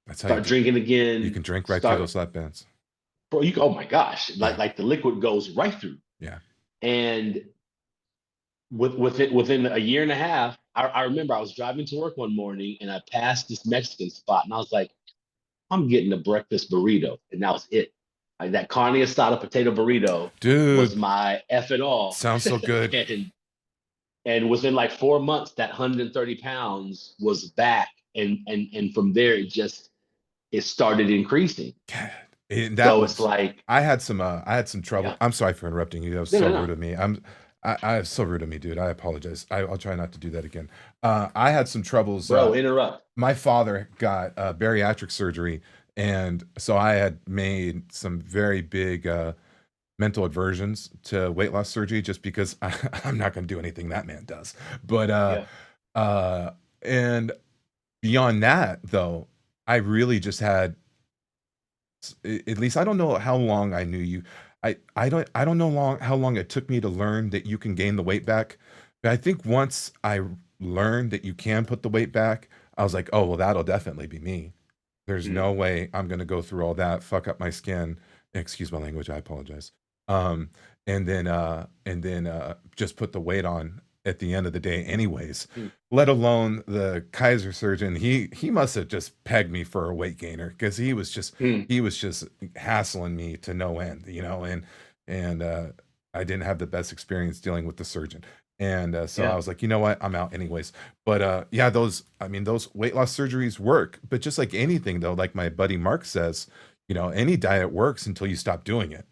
That's how start drinking you again, can drink right through start those lap bands. bro, oh my gosh, Yeah. like the liquid goes right through. Yeah. And within a year and a half, I remember I was driving to work one morning and I passed this Mexican spot and I was like, I'm getting a breakfast burrito, and that was it. Like that carne asada potato burrito was Dude, my F it all. sounds so good. And within like 4 months, that 130 pounds was back, and from there it started increasing. God, that So it's was like, I had some trouble. yeah, I'm sorry for interrupting you. That was no, so no, rude no, of me. I was so rude of me, dude. I apologize. I'll try not to do that again. I had some troubles. bro, interrupt. My father got bariatric surgery, and so I had made some very big mental aversions to weight loss surgery just because I'm not going to do anything that man does. But Yeah, uh, and beyond that, though, I really just had at least I don't know how long I knew you. I don't know how long it took me to learn that you can gain the weight back. But I think once I learned that you can put the weight back, I was like, oh well, that'll definitely be me. There's mm, no way I'm gonna go through all that, fuck up my skin. Excuse my language, I apologize. Um, and then just put the weight on at the end of the day anyways. mm, Let alone the Kaiser surgeon. He must have just pegged me for a weight gainer because mm, he was just hassling me to no end, and I didn't have the best experience dealing with the surgeon. And so I yeah, was like, you know what, I'm out anyways. But yeah, those weight loss surgeries work. But just like anything, though, like my buddy Mark says, any diet works until you stop doing it.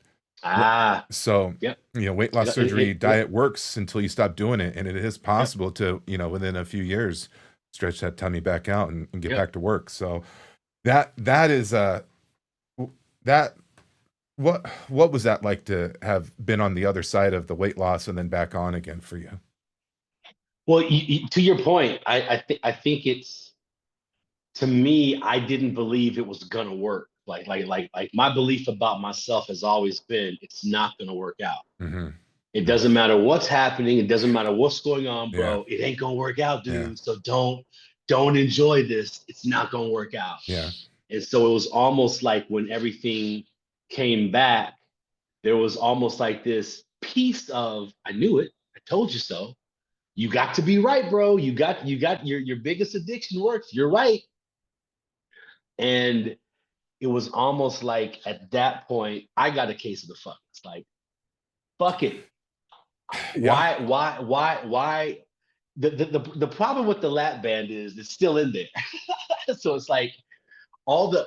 ah, So, yep, weight loss surgery yep, diet works until you stop doing it, and it is yep, possible to, within a few years, stretch that tummy back out and get yep. back to work. So that is that what was that like to have been on the other side of the weight loss and then back on again for you? Well, to your point, I think it's, to me, I didn't believe it was gonna work. Like my belief about myself has always been it's not gonna work out. Hmm. It doesn't matter what's happening. It doesn't matter what's going on, Yeah, bro. It ain't gonna work out, yeah, dude. So don't enjoy this. It's not gonna work out. yeah. And so it was almost like when everything came back, there was almost like this piece of, I knew it, I told you so. You got to be right, bro. You got your biggest addiction works. You're right. And it was almost like at that point, I got a case of the fuck. It's like, fuck it. Yeah. Why? The problem with the lap band is it's still in there. So it's like all the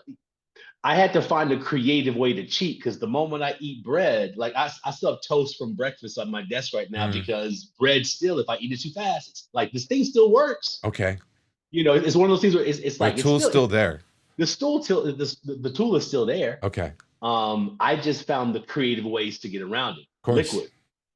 I had to find a creative way to cheat because the moment I eat bread, like I still have toast from breakfast on my desk right now Mm. because bread still, if I eat it too fast, it's like this thing still works. Okay. You know, it's one of those things where it's The like tool's still it's there. the stool till the tool is still there. Okay. I just found the creative ways to get around it. Of course. Liquid.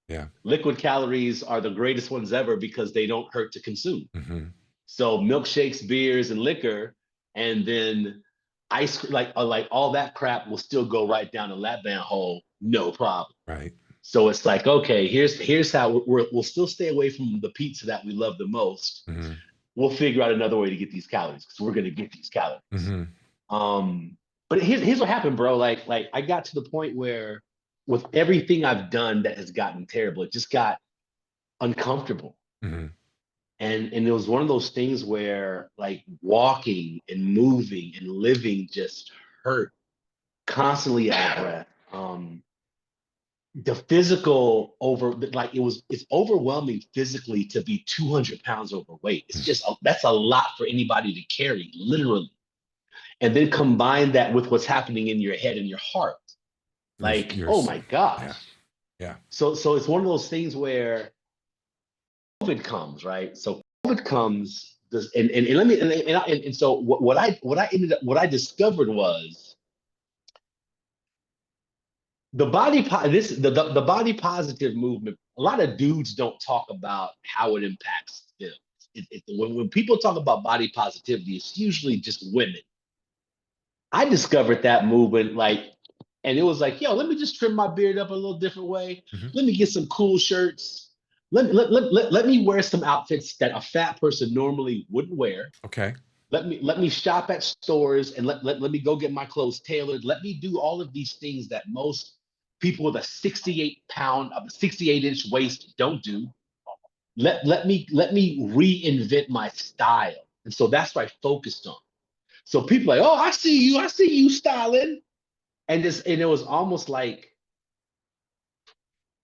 Yeah. Liquid calories are the greatest ones ever because they don't hurt to consume. Mm-hmm. So milkshakes, beers, and liquor, and then ice cream, like all that crap will still go right down the lap band hole, no problem. Right. So it's like, okay, here's how we'll still stay away from the pizza that we love the most. Mm-hmm. We'll figure out another way to get these calories because we're gonna get these calories. Mm-hmm. But here's what happened, bro. Like I got to the point where with everything I've done that has gotten terrible, it just got uncomfortable. Mm-hmm. And it was one of those things where like walking and moving and living just hurt, constantly out of breath. The physical it's overwhelming physically to be 200 pounds overweight. It's just that's a lot for anybody to carry, literally. And then combine that with what's happening in your head and your heart. Like, You're oh my gosh. yeah. Yeah. So it's one of those things where COVID comes, right? So COVID comes, and let me and so what I discovered was the body positive movement. A lot of dudes don't talk about how it impacts them. When people talk about body positivity, it's usually just women. I discovered that movement and it was like, yo, let me just trim my beard up a little different way. Mm-hmm. Let me get some cool shirts. Let me wear some outfits that a fat person normally wouldn't wear. Okay. Let me shop at stores and let me go get my clothes tailored. Let me do all of these things that most people with a 68-inch waist don't do. Let me reinvent my style. And so that's what I focused on. So people are like, oh, I see you styling. And it was almost like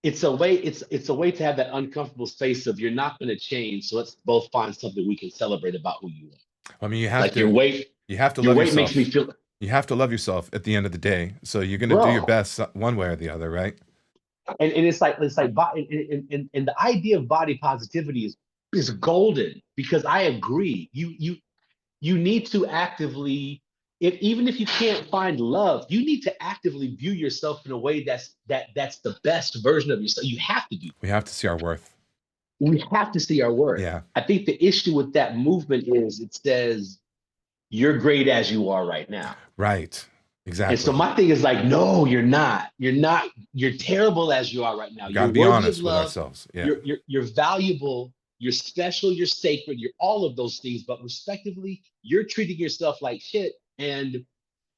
it's a way to have that uncomfortable space of you're not going to change. So let's both find something we can celebrate about who you are. I mean, you have Like your to weight, your love weight makes me yourself. feel, You have to love yourself at the end of the day. So you're going to do your bro. best one way or the other, right? And and the idea of body positivity is golden because I agree. You need to actively, even if you can't find love, you need to actively view yourself in a way that's the best version of yourself. You have to do. We have to see our worth. We have to see our worth. Yeah. I think the issue with that movement is it says you're great as you are right now. Right. And so Exactly. my thing is like, no, you're not. You're not. You're terrible as you are right now. Got You're to be worthy of honest with love. ourselves. Yeah. You're valuable. You're special. You're sacred. You're all of those things. But respectively, you're treating yourself like shit. And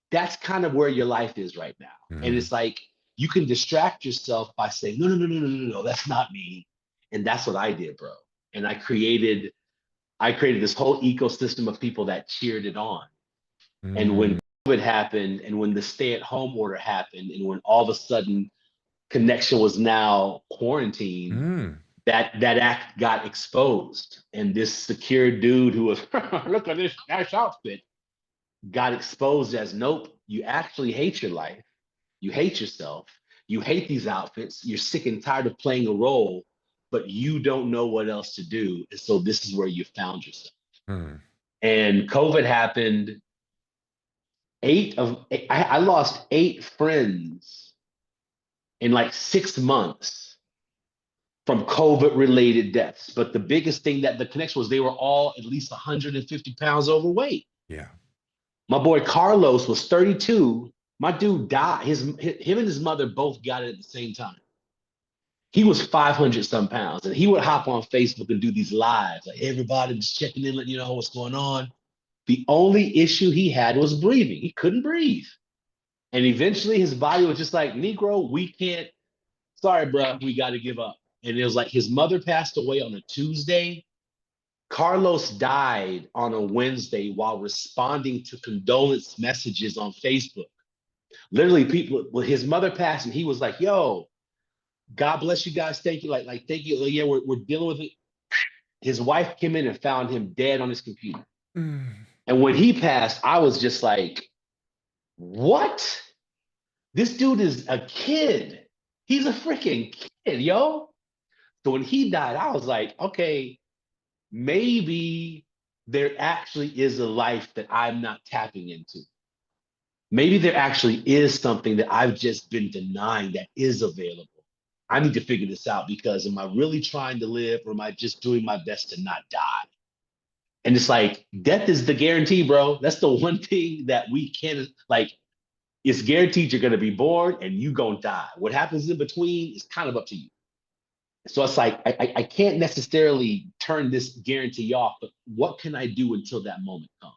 that's kind of where your life is right now. And Mm-hmm. it's like you can distract yourself by saying, no, no, no, no, no, no, no, that's not me. And that's what I did, bro. And I created this whole ecosystem of people that cheered it on. And when Mm. COVID happened, and when the stay-at-home order happened, and when all of a sudden connection was now quarantined, Mm. that act got exposed. And this secure dude who was look at this nice outfit got exposed as nope, you actually hate your life. You hate yourself. You hate these outfits. You're sick and tired of playing a role, but you don't know what else to do. And so this is where you found yourself. Mm. And COVID happened. I lost 8 friends in like 6 months from COVID related deaths. But the biggest thing that the connection was they were all at least 150 pounds overweight. Yeah. My boy Carlos was 32. My dude died. Him and his mother both got it at the same time. He was 500 some pounds, and he would hop on Facebook and do these lives, like everybody just checking in, letting you know what's going on. The only issue he had was breathing. He couldn't breathe, and eventually his body was just like, Negro, we can't. sorry, bro, we got to give up. And it was like his mother passed away on a Tuesday. Carlos died on a Wednesday while responding to condolence messages on Facebook. Literally, people, well, his mother passed, and he was like, "Yo, God bless you guys. Thank you. Thank you. Yeah, we're dealing with it." His wife came in and found him dead on his computer. Mm. And when he passed, I was just like, "What? This dude is a kid. He's a freaking kid, yo." So when he died, I was like, okay, maybe there actually is a life that I'm not tapping into. Maybe there actually is something that I've just been denying that is available. I need to figure this out because am I really trying to live or am I just doing my best to not die? And it's like death is the guarantee, bro. That's the one thing that we can't like. It's guaranteed you're gonna be born and you gonna die. What happens in between is kind of up to you. So it's like I can't necessarily turn this guarantee off, but what can I do until that moment comes?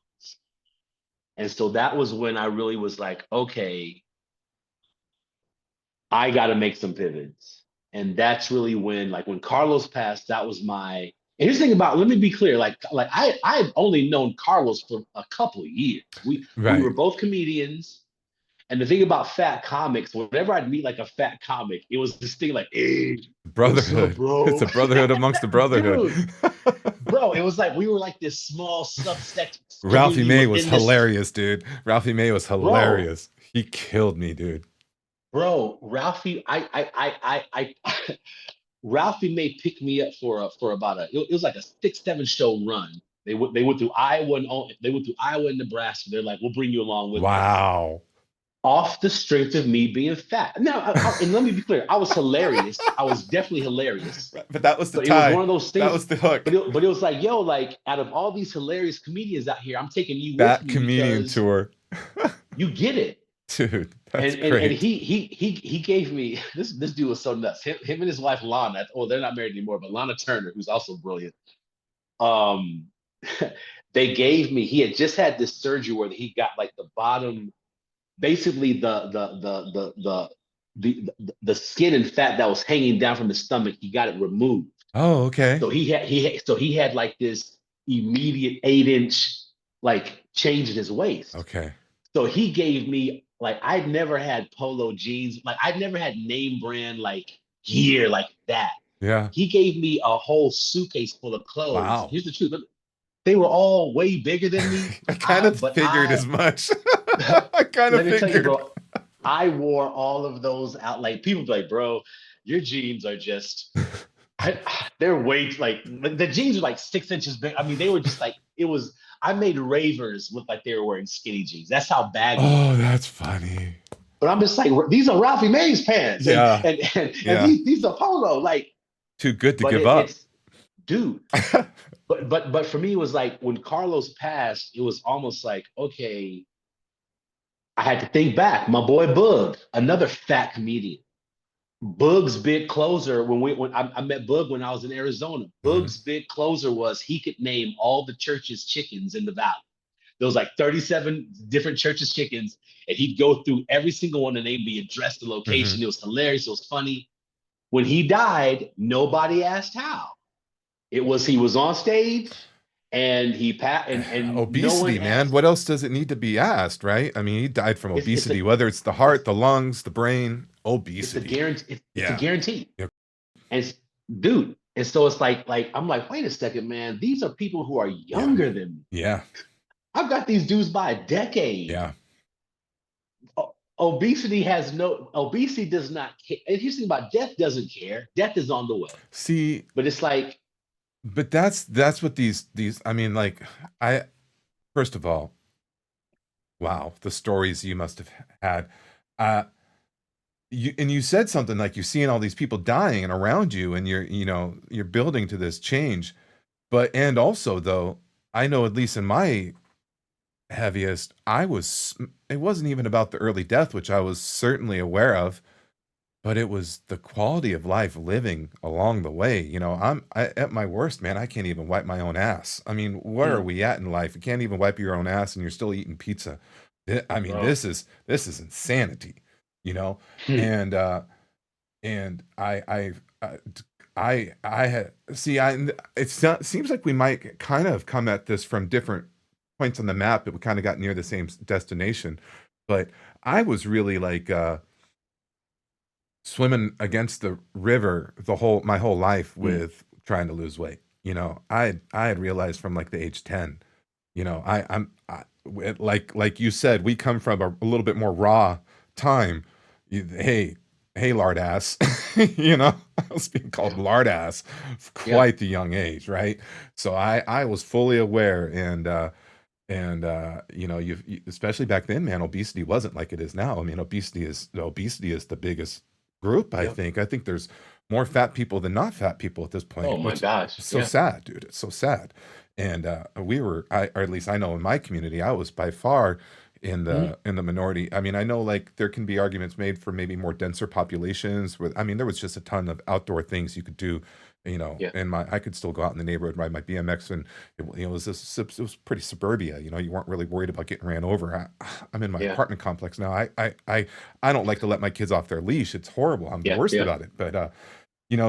And so that was when I really was like, okay, I got to make some pivots. And that's really when, like, when Carlos passed, that was my. And here's the thing about. Let me be clear. Like I've only known Carlos for a couple of years. We were Right. both comedians. And the thing about fat comics, whenever I'd meet like a fat comic, it was this thing like, "Hey, what's up, Brotherhood. It's bro?" a brotherhood amongst the brotherhood. Dude, bro, it was like we were like this small subsect Ralphie community May was within this. hilarious, dude. Ralphie May was Bro, hilarious. He killed me, dude. Ralphie, Ralphie may pick me up for about it was like a 6, 7 show run. They went through Iowa and they went through Iowa and Nebraska. They're like, we'll bring you along with us Wow. off the strength of me being fat. Now, and let me be clear, I was hilarious. I was definitely hilarious, But that was the but it was tie. one of those That things. was the hook. But it was like, yo, like out of all these hilarious comedians out here, I'm taking you with That me comedian because tour. you get it. Dude, that's And great. he gave me this dude was so nuts. Him and his wife Lana. Oh, they're not married anymore, but Lana Turner, who's also brilliant. Um, they gave me. He had just had this surgery where he got like the bottom, basically the skin and fat that was hanging down from his stomach. He got it removed. Oh, okay. So he had like this immediate 8 inch like change in his waist. Okay. So he gave me like I'd never had polo jeans, like I'd never had name brand like gear like that. Yeah. He gave me a whole suitcase full of clothes. Wow. Here's the truth. They were all way bigger than me. I kind of But figured as much. I kind of let me tell you, figured. bro, I wore all of those out. Like people be like, bro, your jeans are just I, they're way like the jeans are like 6 inches big. I mean, they were just like it was. I made ravers look like they were wearing skinny jeans. That's how baggy they Oh, were. that's funny. But I'm just like, these are Ralphie May's pants, and Yeah. and and Yeah. these are polo. Like, Too good to but give up. it's dude. But for me, it was like when Carlos passed, it was almost like okay, I had to think back. My boy Boog, another fat comedian. Boog's big closer when I met Boog when I was in Arizona. Mhm. Boog's big closer was he could name all the church's chickens in the valley. There was like 37 different churches chickens, and he'd go through every single one and they'd be addressed the location. Mhm. It was hilarious. It was funny. When he died, nobody asked how. It was he was on stage and he pat and no one Obesity, man. asked. What else does it need to be asked, right? I mean, he died from It's a obesity, whether it's the it's heart, the lungs, the brain, it's a obesity. guarantee. It's a Yeah. guarantee. Yeah. And dude, and so it's like I'm like, wait a second, man. These are people who are Yeah. younger than me. Yeah. I've got these dudes by a decade. Yeah. Obesity does not care. And here's the thing about death doesn't care. Death is on the way. See, But it's like, but that's what these I mean, like I first of all, wow, the stories you must have had. Uh you said something like you're seeing all these people dying and around you and you're building to this change. But and also though, I know at least in my heaviest, it wasn't even about the early death, which I was certainly aware of, but it was the quality of life living along the way. At my worst, man, I can't even wipe my own ass. I mean, where are mm, we at in life? You can't even wipe your own ass and you're still eating pizza. I mean, bro, this is insanity, you know? hmm, And And I had see I seems like we might kind of come at this from different points on the map, but we kind of got near the same destination. But I was really like swimming against the river my whole life Mm. with trying to lose weight. I had realized from like the age 10, like you said, we come from a little bit more raw time. Hey, hey, lard ass. I was being called lard ass for Yeah. quite the young age, right? So I was fully aware, and especially back then, man, obesity wasn't like it is now. I mean, obesity is the biggest group. I Yep. think. I think there's more fat people than not fat people at this Oh point, my which gosh. is so Yeah. sad, dude. It's so sad. And or at least I know in my community, I was by far Mhm. in the minority. I mean, I know like there can be arguments made for maybe more denser populations. Where I mean, there was just a ton of outdoor things you could do. Yeah. And I could still go out in the neighborhood, ride my BMX, and it was pretty suburbia. You weren't really worried about getting ran over. I'm in my Yeah. apartment complex now. I don't like to let my kids off their leash. It's horrible. I'm the Yeah. worst Yeah. about it. But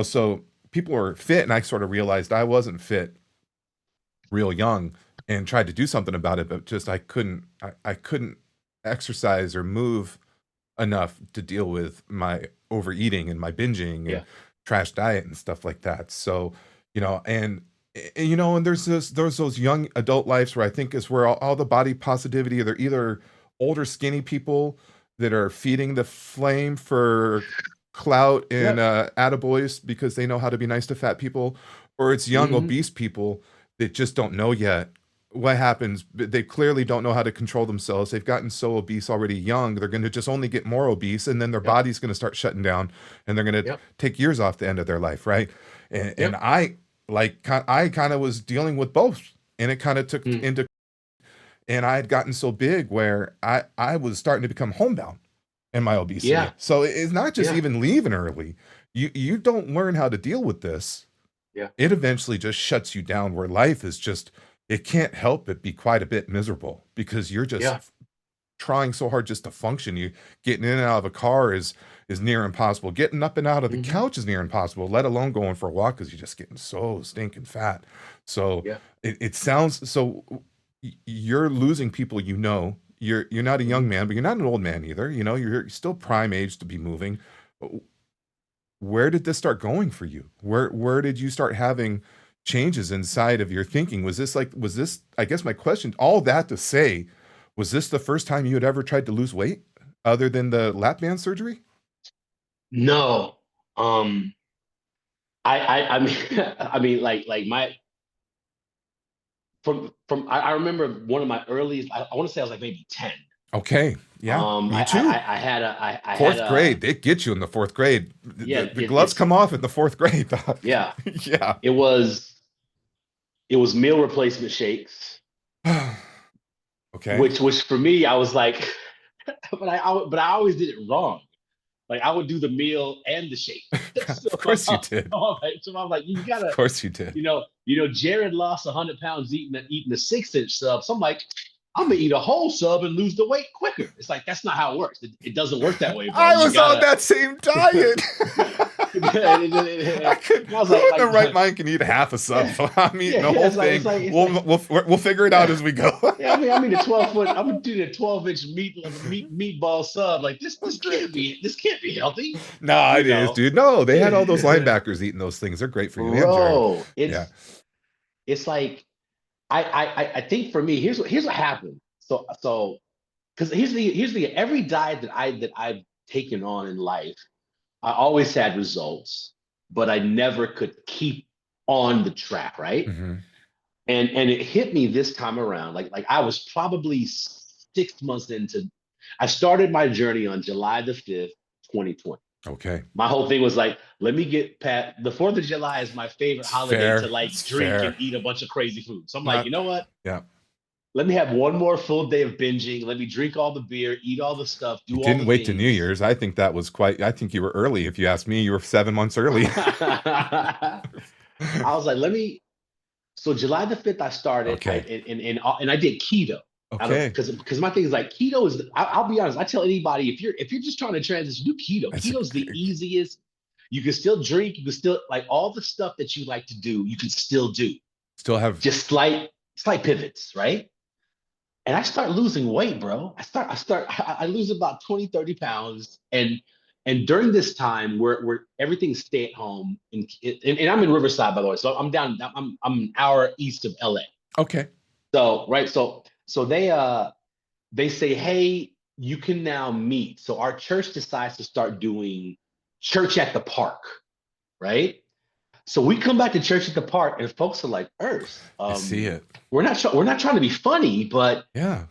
so people are fit, and I sort of realized I wasn't fit real young, and tried to do something about it, but just I couldn't exercise or move enough to deal with my overeating and my binging and Yeah. trash diet and stuff like that. So, and there's those young adult lives where I think is where all the body positivity, they're either older skinny people that are feeding the flame for clout and Yep. attaboys because they know how to be nice to fat people, or it's young Hmm. obese people that just don't know yet what happens. They clearly don't know how to control themselves. They've gotten so obese already young, they're going to just only get more obese, and then their Yep. body's going to start shutting down, and they're going to Yep. take years off the end of their life, right? And Yep. I kind of was dealing with both, and it kind of took Mm. into, and I had gotten so big where I was starting to become homebound in my obesity. Yeah. So it's not just Yeah. even leaving early. You don't learn how to deal with this, Yeah. it eventually just shuts you down, where life is just, it can't help but be quite a bit miserable because you're just Yeah. trying so hard just to function. You getting in and out of a car is near impossible. Getting up and out of the Hmm. couch is near impossible, let alone going for a walk because you're just getting so stinking fat. So Yeah. it sounds so you're losing people. You're not a young Hmm. man, but you're not an old man either. You're still prime age to be moving. Where did this start going for you? Where did you start having changes inside of your thinking? Was this, I guess my question, all that to say, was this the first time you had ever tried to lose weight other than the lap band surgery? No. Um, I mean, I mean, like my I remember one of my earliest. I want to say I was like maybe 10. Okay. Yeah, me too. I had I had Fourth a grade, they get you in the fourth grade. yeah. The gloves It's come off in the fourth grade, doc. yeah. Yeah. It was it was meal replacement shakes, Okay. which for me I was like, but I always did it wrong. Like I would do the meal and the shake. so, Of course you did. so I'm like, you Of gotta, course you did. Jared lost 100 pounds eating a 6-inch sub. So I'm like, I'm gonna eat a whole sub and lose the weight quicker. It's like that's not how it works. It doesn't work that way, bro. I You was on gotta. that same diet. I could. I was Who in their right like, mind can eat half a sub? yeah, So I'm eating yeah, the yeah. whole thing. It's like, We'll figure it out yeah. as we go. Yeah, I mean the 12 foot. I'm gonna do the 12-inch meatball sub. Like I'm good. this can't be healthy, Nah, you it is, know. dude. No, they had all those linebackers eating those things. They're great for you, and Jared. Bro, Yeah. it's like I think for me, here's what happened. So because here's the every diet that I've taken on in life, I always had results, but I never could keep on the track, right? Hmm. And it hit me this time around. Like I was probably 6 months into. I started my journey on July 5th, 2020. Okay. My whole thing was like, let me get past the 4th of July is my favorite It's holiday to fair. like It's drink and fair. eat a bunch of crazy food. So I'm like, you Not. know what? Yeah. Let me have one more full day of binging. Let me drink all the beer, eat all the stuff, You do all didn't the wait to New things. Year's. I think that was quite. I think you were early. If you ask me, you were 7 months early. I was like, let me. So July 5th, I started. Okay. And I did keto. Out of Okay. because my thing is like keto is. I'll be honest. I tell anybody if you're just trying to transition, do keto. That's a Keto is the easiest. You can still drink. You can still like all the stuff that you like to do. You can still do. Still have. Just slight pivots, right? And I start losing weight, bro. I lose about 20, 30 pounds. And during this time where everything's stay at home and I'm in Riverside, by the way. So I'm an hour east of LA. Okay. So, right. So they say, hey, you can now meet. So our church decides to start doing church at the park, right? So we come back to church at the park, and folks are like, "Earth, I see it. we're not trying to be funny, but Yeah.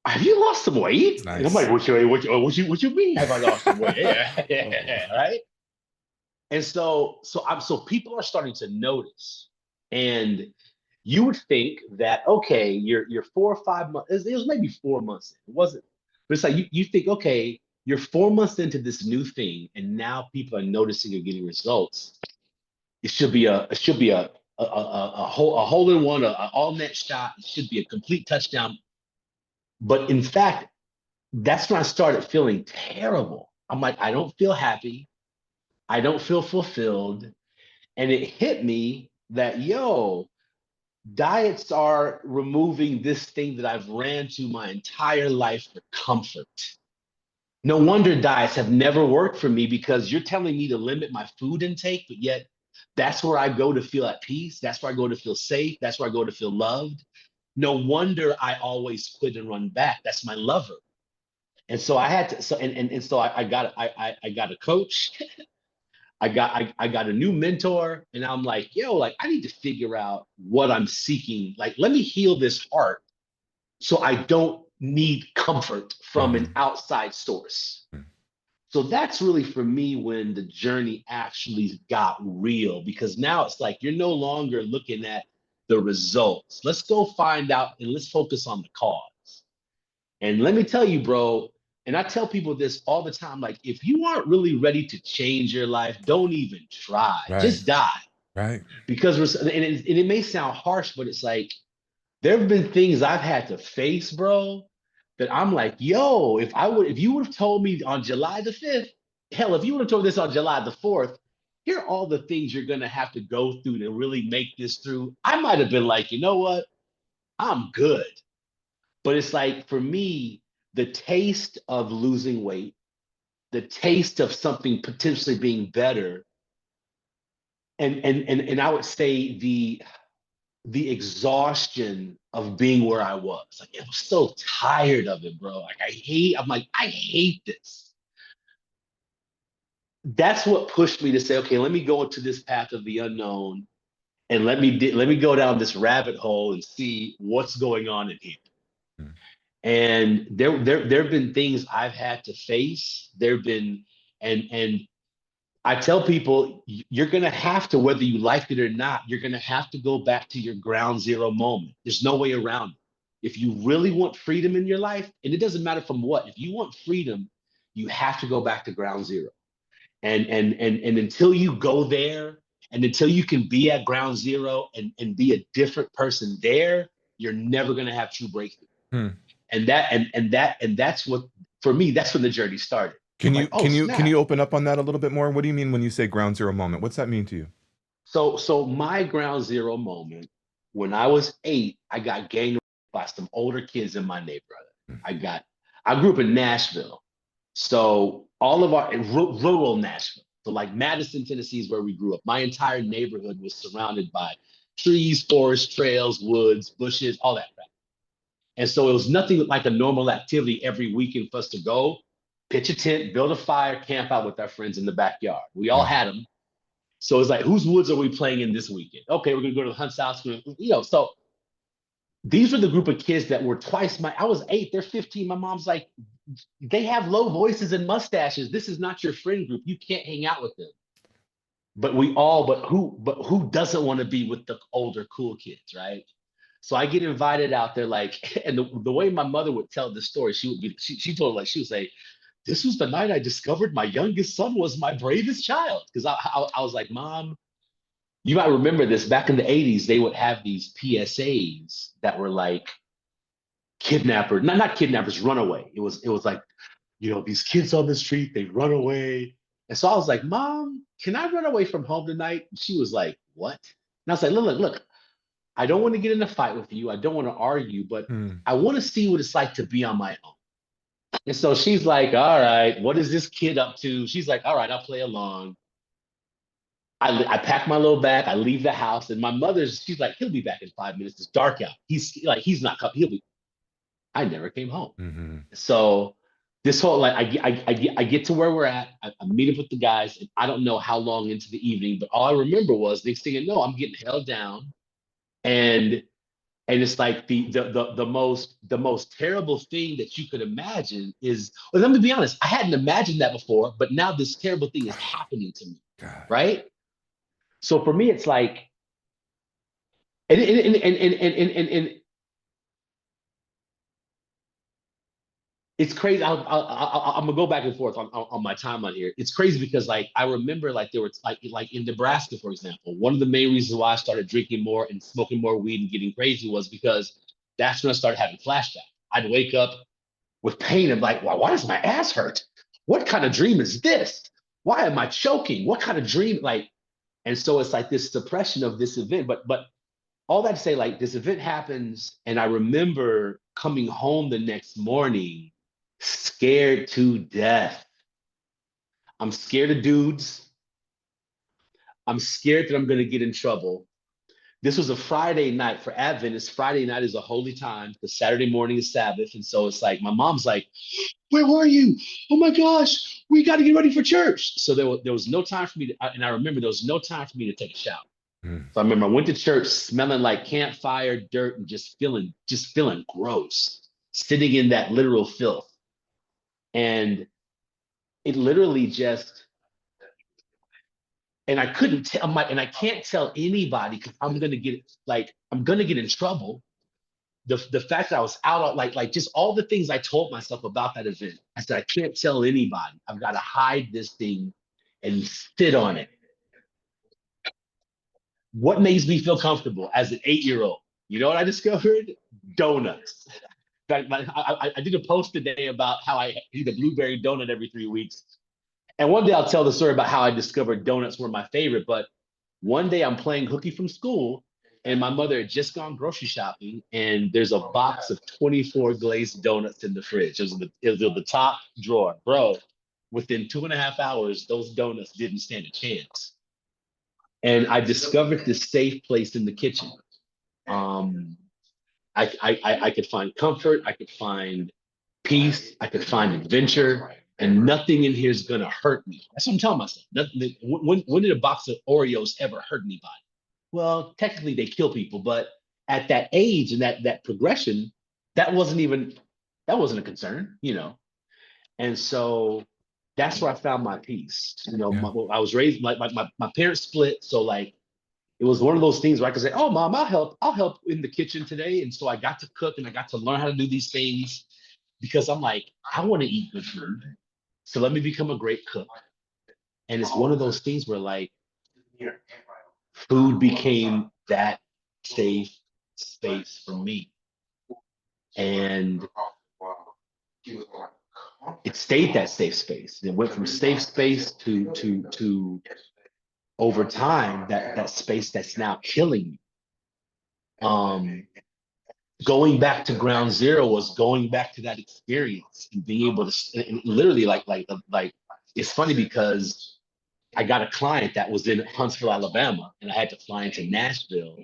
have you lost some weight?" And I'm Nice. like, what you mean? Have I lost some weight? Yeah, right. And so people are starting to notice, and you would think that okay, you're 4 or 5 months. It was maybe 4 months. It wasn't, but it's like you think okay, you're 4 months into this new thing, and now people are noticing you're getting results. It should be a hole in one, a all net shot. It should be a complete touchdown. But in fact, that's when I started feeling terrible. I'm like, I don't feel happy. I don't feel fulfilled. And it hit me that, yo, diets are removing this thing that I've ran to my entire life for comfort. No wonder diets have never worked for me because you're telling me to limit my food intake, but yet that's where I go to feel at peace. That's where I go to feel safe. That's where I go to feel loved. No wonder I always quit and run back. That's my lover. And so I had to, so I got a coach. I got a new mentor, and I'm like, yo, like I need to figure out what I'm seeking. Like, let me heal this heart so I don't need comfort from an Mhm. outside source. Mhm. So that's really for me when the journey actually got real, because now it's like you're no longer looking at the results. Let's go find out and let's focus on the cause. And let me tell you, bro, and I tell people this all the time, like if you aren't really ready to change your life, don't even try. Right. Just die. Right. Because it may sound harsh, but it's like there have been things I've had to face, bro, that I'm like, yo, if you would have told me on July the 5th, hell, if you would have told me this on July the 4th, here are all the things you're gonna have to go through to really make this through. I might have been like, you know what? I'm good. But it's like for me, the taste of losing weight, the taste of something potentially being better, and I would say the exhaustion of being where I was. Like I was so tired of it, bro. I'm like, I hate this. That's what pushed me to say, okay, let me go into this path of the unknown and let me go down this rabbit hole and see what's going on in here. Mhm. And there have been things I've had to face. There've been and I tell people you're going to have to, whether you like it or not, you're going to have to go back to your ground zero moment. There's no way around it. If you really want freedom in your life, and it doesn't matter from what, if you want freedom, you have to go back to ground zero. And until you go there, and until you can be at ground zero and be a different person there, you're never going to have true breakthrough. Hmm. And that's what, for me, that's when the journey started. I'm Can you like, oh can you can snap. you open up on that a little bit more? What do you mean when you say ground zero moment? What's that mean to you? So my ground zero moment, when I was 8, I got gang raped by some older kids in my neighborhood. I got I grew up in Nashville. So all of our in rural Nashville. So like Madison, Tennessee is where we grew up. My entire neighborhood was surrounded by trees, forests, trails, woods, bushes, all that crap. And so it was nothing like a normal activity every weekend for us to go, pitch a tent, build a fire, camp out with our friends in the backyard. We all Wow. had them. So it's like, whose woods are we playing in this weekend? Okay, we're gonna go to the Hunt's house. So these were the group of kids that were twice my. I was 8, they're 15. My mom's like, they have low voices and mustaches. This is not your friend group. You can't hang out with them. But who doesn't want to be with the older cool kids, right? So I get invited out there, like, and the way my mother would tell the story, she told like she would say, "This was the night I discovered my youngest son was my bravest child." Because I was like, Mom, you might remember this back in the 80s, they would have these PSAs that were like kidnappers, not kidnappers, runaway. It was like, these kids on the street, they run away. And so I was like, Mom, can I run away from home tonight? And she was like, what? And I was like, look, I don't want to get in a fight with you. I don't want to argue, but Mm. I want to see what it's like to be on my own. And so she's like, all right, what is this kid up to? She's like, all right, I'll play along. I pack my little bag, I leave the house, and my she's like, he'll be back in 5 minutes. It's dark out. He's not coming. He'll be. I never came home. Hmm. So this whole like I get to where we're at. I meet up with the guys, and I don't know how long into the evening, but all I remember was next thing you know, I'm getting held down, and it's like the most terrible thing that you could imagine is. Well, let me be honest, I hadn't imagined that before, but now this terrible thing is happening to me, God. right? So for me, it's like, and it's crazy. I'm gonna go back and forth on my timeline here. It's crazy because like I remember like there was like in Nebraska, for example, one of the main reasons why I started drinking more and smoking more weed and getting crazy was because that's when I started having flashbacks. I'd wake up with pain and like, wow, why does my ass hurt? What kind of dream is this? Why am I choking? What kind of dream? Like, and so it's like this suppression of this event. But all that to say, like this event happens, and I remember coming home the next morning, scared to death. I'm scared of dudes. I'm scared that I'm gonna get in trouble. This was a Friday night for Adventists. Friday night is a holy time because Saturday morning is Sabbath, and so it's like my mom's like, "Where were you? Oh my gosh, we got to get ready for church." So there was no time for me to, and I remember there was no time for me to take a shower. Mm. So I remember I went to church smelling like campfire, dirt, and just feeling gross, sitting in that literal filth. And it literally just, and I couldn't tell my, and I can't tell anybody because I'm gonna get in trouble. The fact that I was out on like just all the things I told myself about that event. I said I can't tell anybody. I've got to hide this thing and sit on it. What makes me feel comfortable as an 8-year-old? You know what I discovered? Donuts. I did a post today about how I eat a blueberry donut every 3 weeks. And one day I'll tell the story about how I discovered donuts were my favorite. But one day I'm playing hooky from school, and my mother had just gone grocery shopping, and there's a box of 24 glazed donuts in the fridge. It was the top drawer. Bro, within 2.5 hours, those donuts didn't stand a chance. And I discovered this safe place in the kitchen. Um, I could find comfort, I could find peace, I could find adventure, and nothing in here is gonna hurt me. That's what I'm telling myself. Nothing, when did a box of Oreos ever hurt anybody? Well, technically they kill people, but at that age and that progression, that wasn't even that wasn't a concern, you know. And so that's where I found my peace. Yeah. I was raised my parents split, so like it was one of those things where I could say, "Oh, mom, I'll help in the kitchen today." And so I got to cook and I got to learn how to do these things because I'm like, I want to eat good food, so let me become a great cook. And it's one of those things where like food became that safe space for me, and it stayed that safe space. It went from safe space to over time that space that's now killing me. Um, Going back to ground zero was going back to that experience and being able to and literally like it's funny because I got a client that was in Huntsville, Alabama, and I had to fly into Nashville.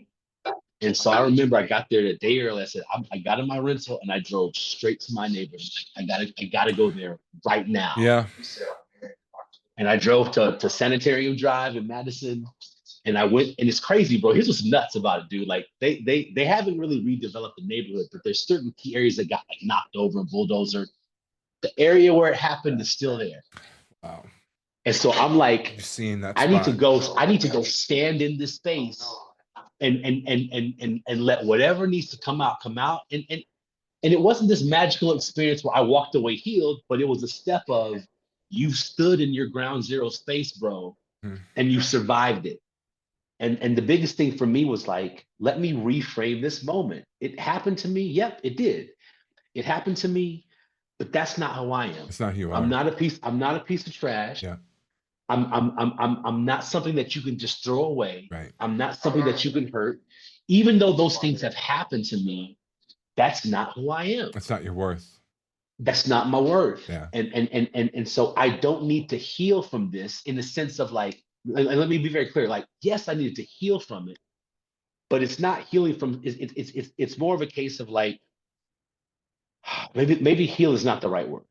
And so I remember I got there a day early. I said, I got in my rental and I drove straight to my neighborhood. I gotta go there right now. Yeah. And I drove to Sanitarium Drive in Madison. And I went, and it's crazy, bro. Here's what's nuts about it, dude. Like they haven't really redeveloped the neighborhood, but there's certain key areas that got like knocked over and bulldozer. The area where it happened is still there. Wow. And so I'm like, You've seen that I need to spot. go, I need to go stand in this space and let whatever needs to come out. And it wasn't this magical experience where I walked away healed, but it was a step of you stood in your ground zero space, bro, Mm. and you survived it. And the biggest thing for me was like, let me reframe this moment. It happened to me. Yep, it did. It happened to me, but that's not how I am. It's not who you I'm are. not a piece, I'm not a piece of trash. Yeah. I'm not something that you can just throw away. Right. I'm not something that you can hurt. Even though those things have happened to me, that's not who I am. That's not your worth. That's not my worth. Yeah. And so I don't need to heal from this in the sense of like, and let me be very clear. Like, yes, I needed to heal from it, but it's not healing from. It's more of a case of like, maybe heal is not the right word.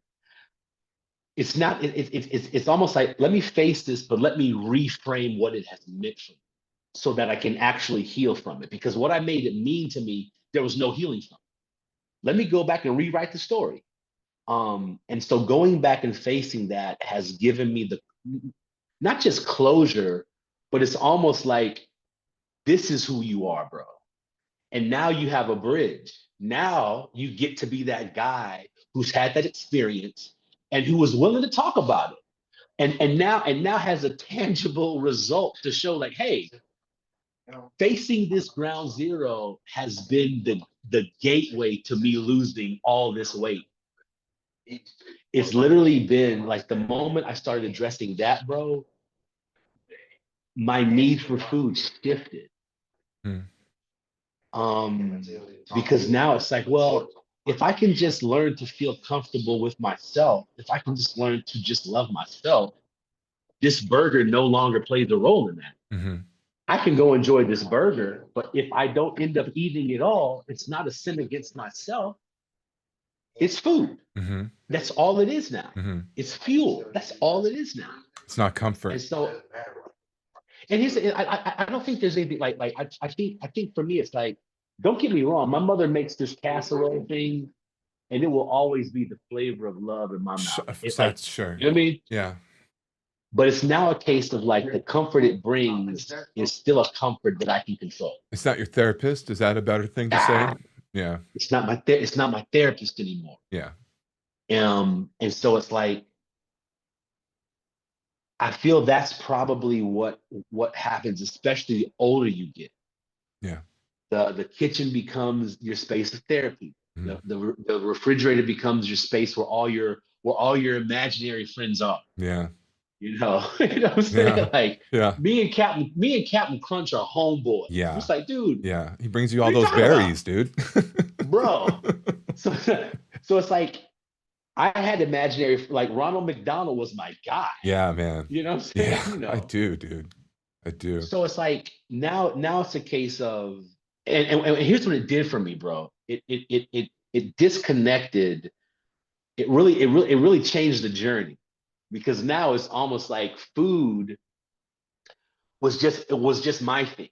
It's not. It's almost like, let me face this, but let me reframe what it has meant for me, so that I can actually heal from it. Because what I made it mean to me, there was no healing from. Let me go back and rewrite the story. And so going back and facing that has given me the, not just closure, but it's almost like, this is who you are, bro. And now you have a bridge. Now you get to be that guy who's had that experience and who was willing to talk about it. And now has a tangible result to show like, hey, facing this ground zero has been the gateway to me losing all this weight. It's literally been like the moment I started addressing that, bro, my need for food shifted. Hmm. Because now it's like, well, if I can just learn to feel comfortable with myself, if I can just learn to just love myself, this burger no longer plays a role in that. Mm-hmm. I can go enjoy this burger, but if I don't end up eating it all, it's not a sin against myself. It's food. Mm-hmm. That's all it is now. Mm-hmm. It's fuel. That's all it is now. It's not And comfort. so, and here's, I don't think there's anything like I think for me it's like, don't get me wrong, my mother makes this casserole thing, and it will always be the flavor of love in my mouth. It's like, That's sure. you know what I mean? Yeah. But it's now a case of like, the comfort it brings is still a comfort that I can control. It's not your therapist. Is that a better thing to say? Ah, Yeah. it's not my therapist anymore. Yeah. And so it's like, I feel that's probably what happens, especially the older you get. Yeah. The kitchen becomes your space of therapy. Mm-hmm. The refrigerator becomes your space where all your imaginary friends are. Yeah. You know, you know what I'm Yeah. saying? Like, Yeah. me and Captain Crunch are homeboys. Yeah. It's like, dude, Yeah. He brings you what all are you those talking about, berries, dude. bro? So so it's like, I had imaginary, like Ronald McDonald was my guy. Yeah, man. You know what I'm saying? Yeah, You I know. do, dude. I do. So it's like, now it's a case of, and here's what it did for me, bro. It disconnected. It really changed the journey, because now it's almost like food was just my thing.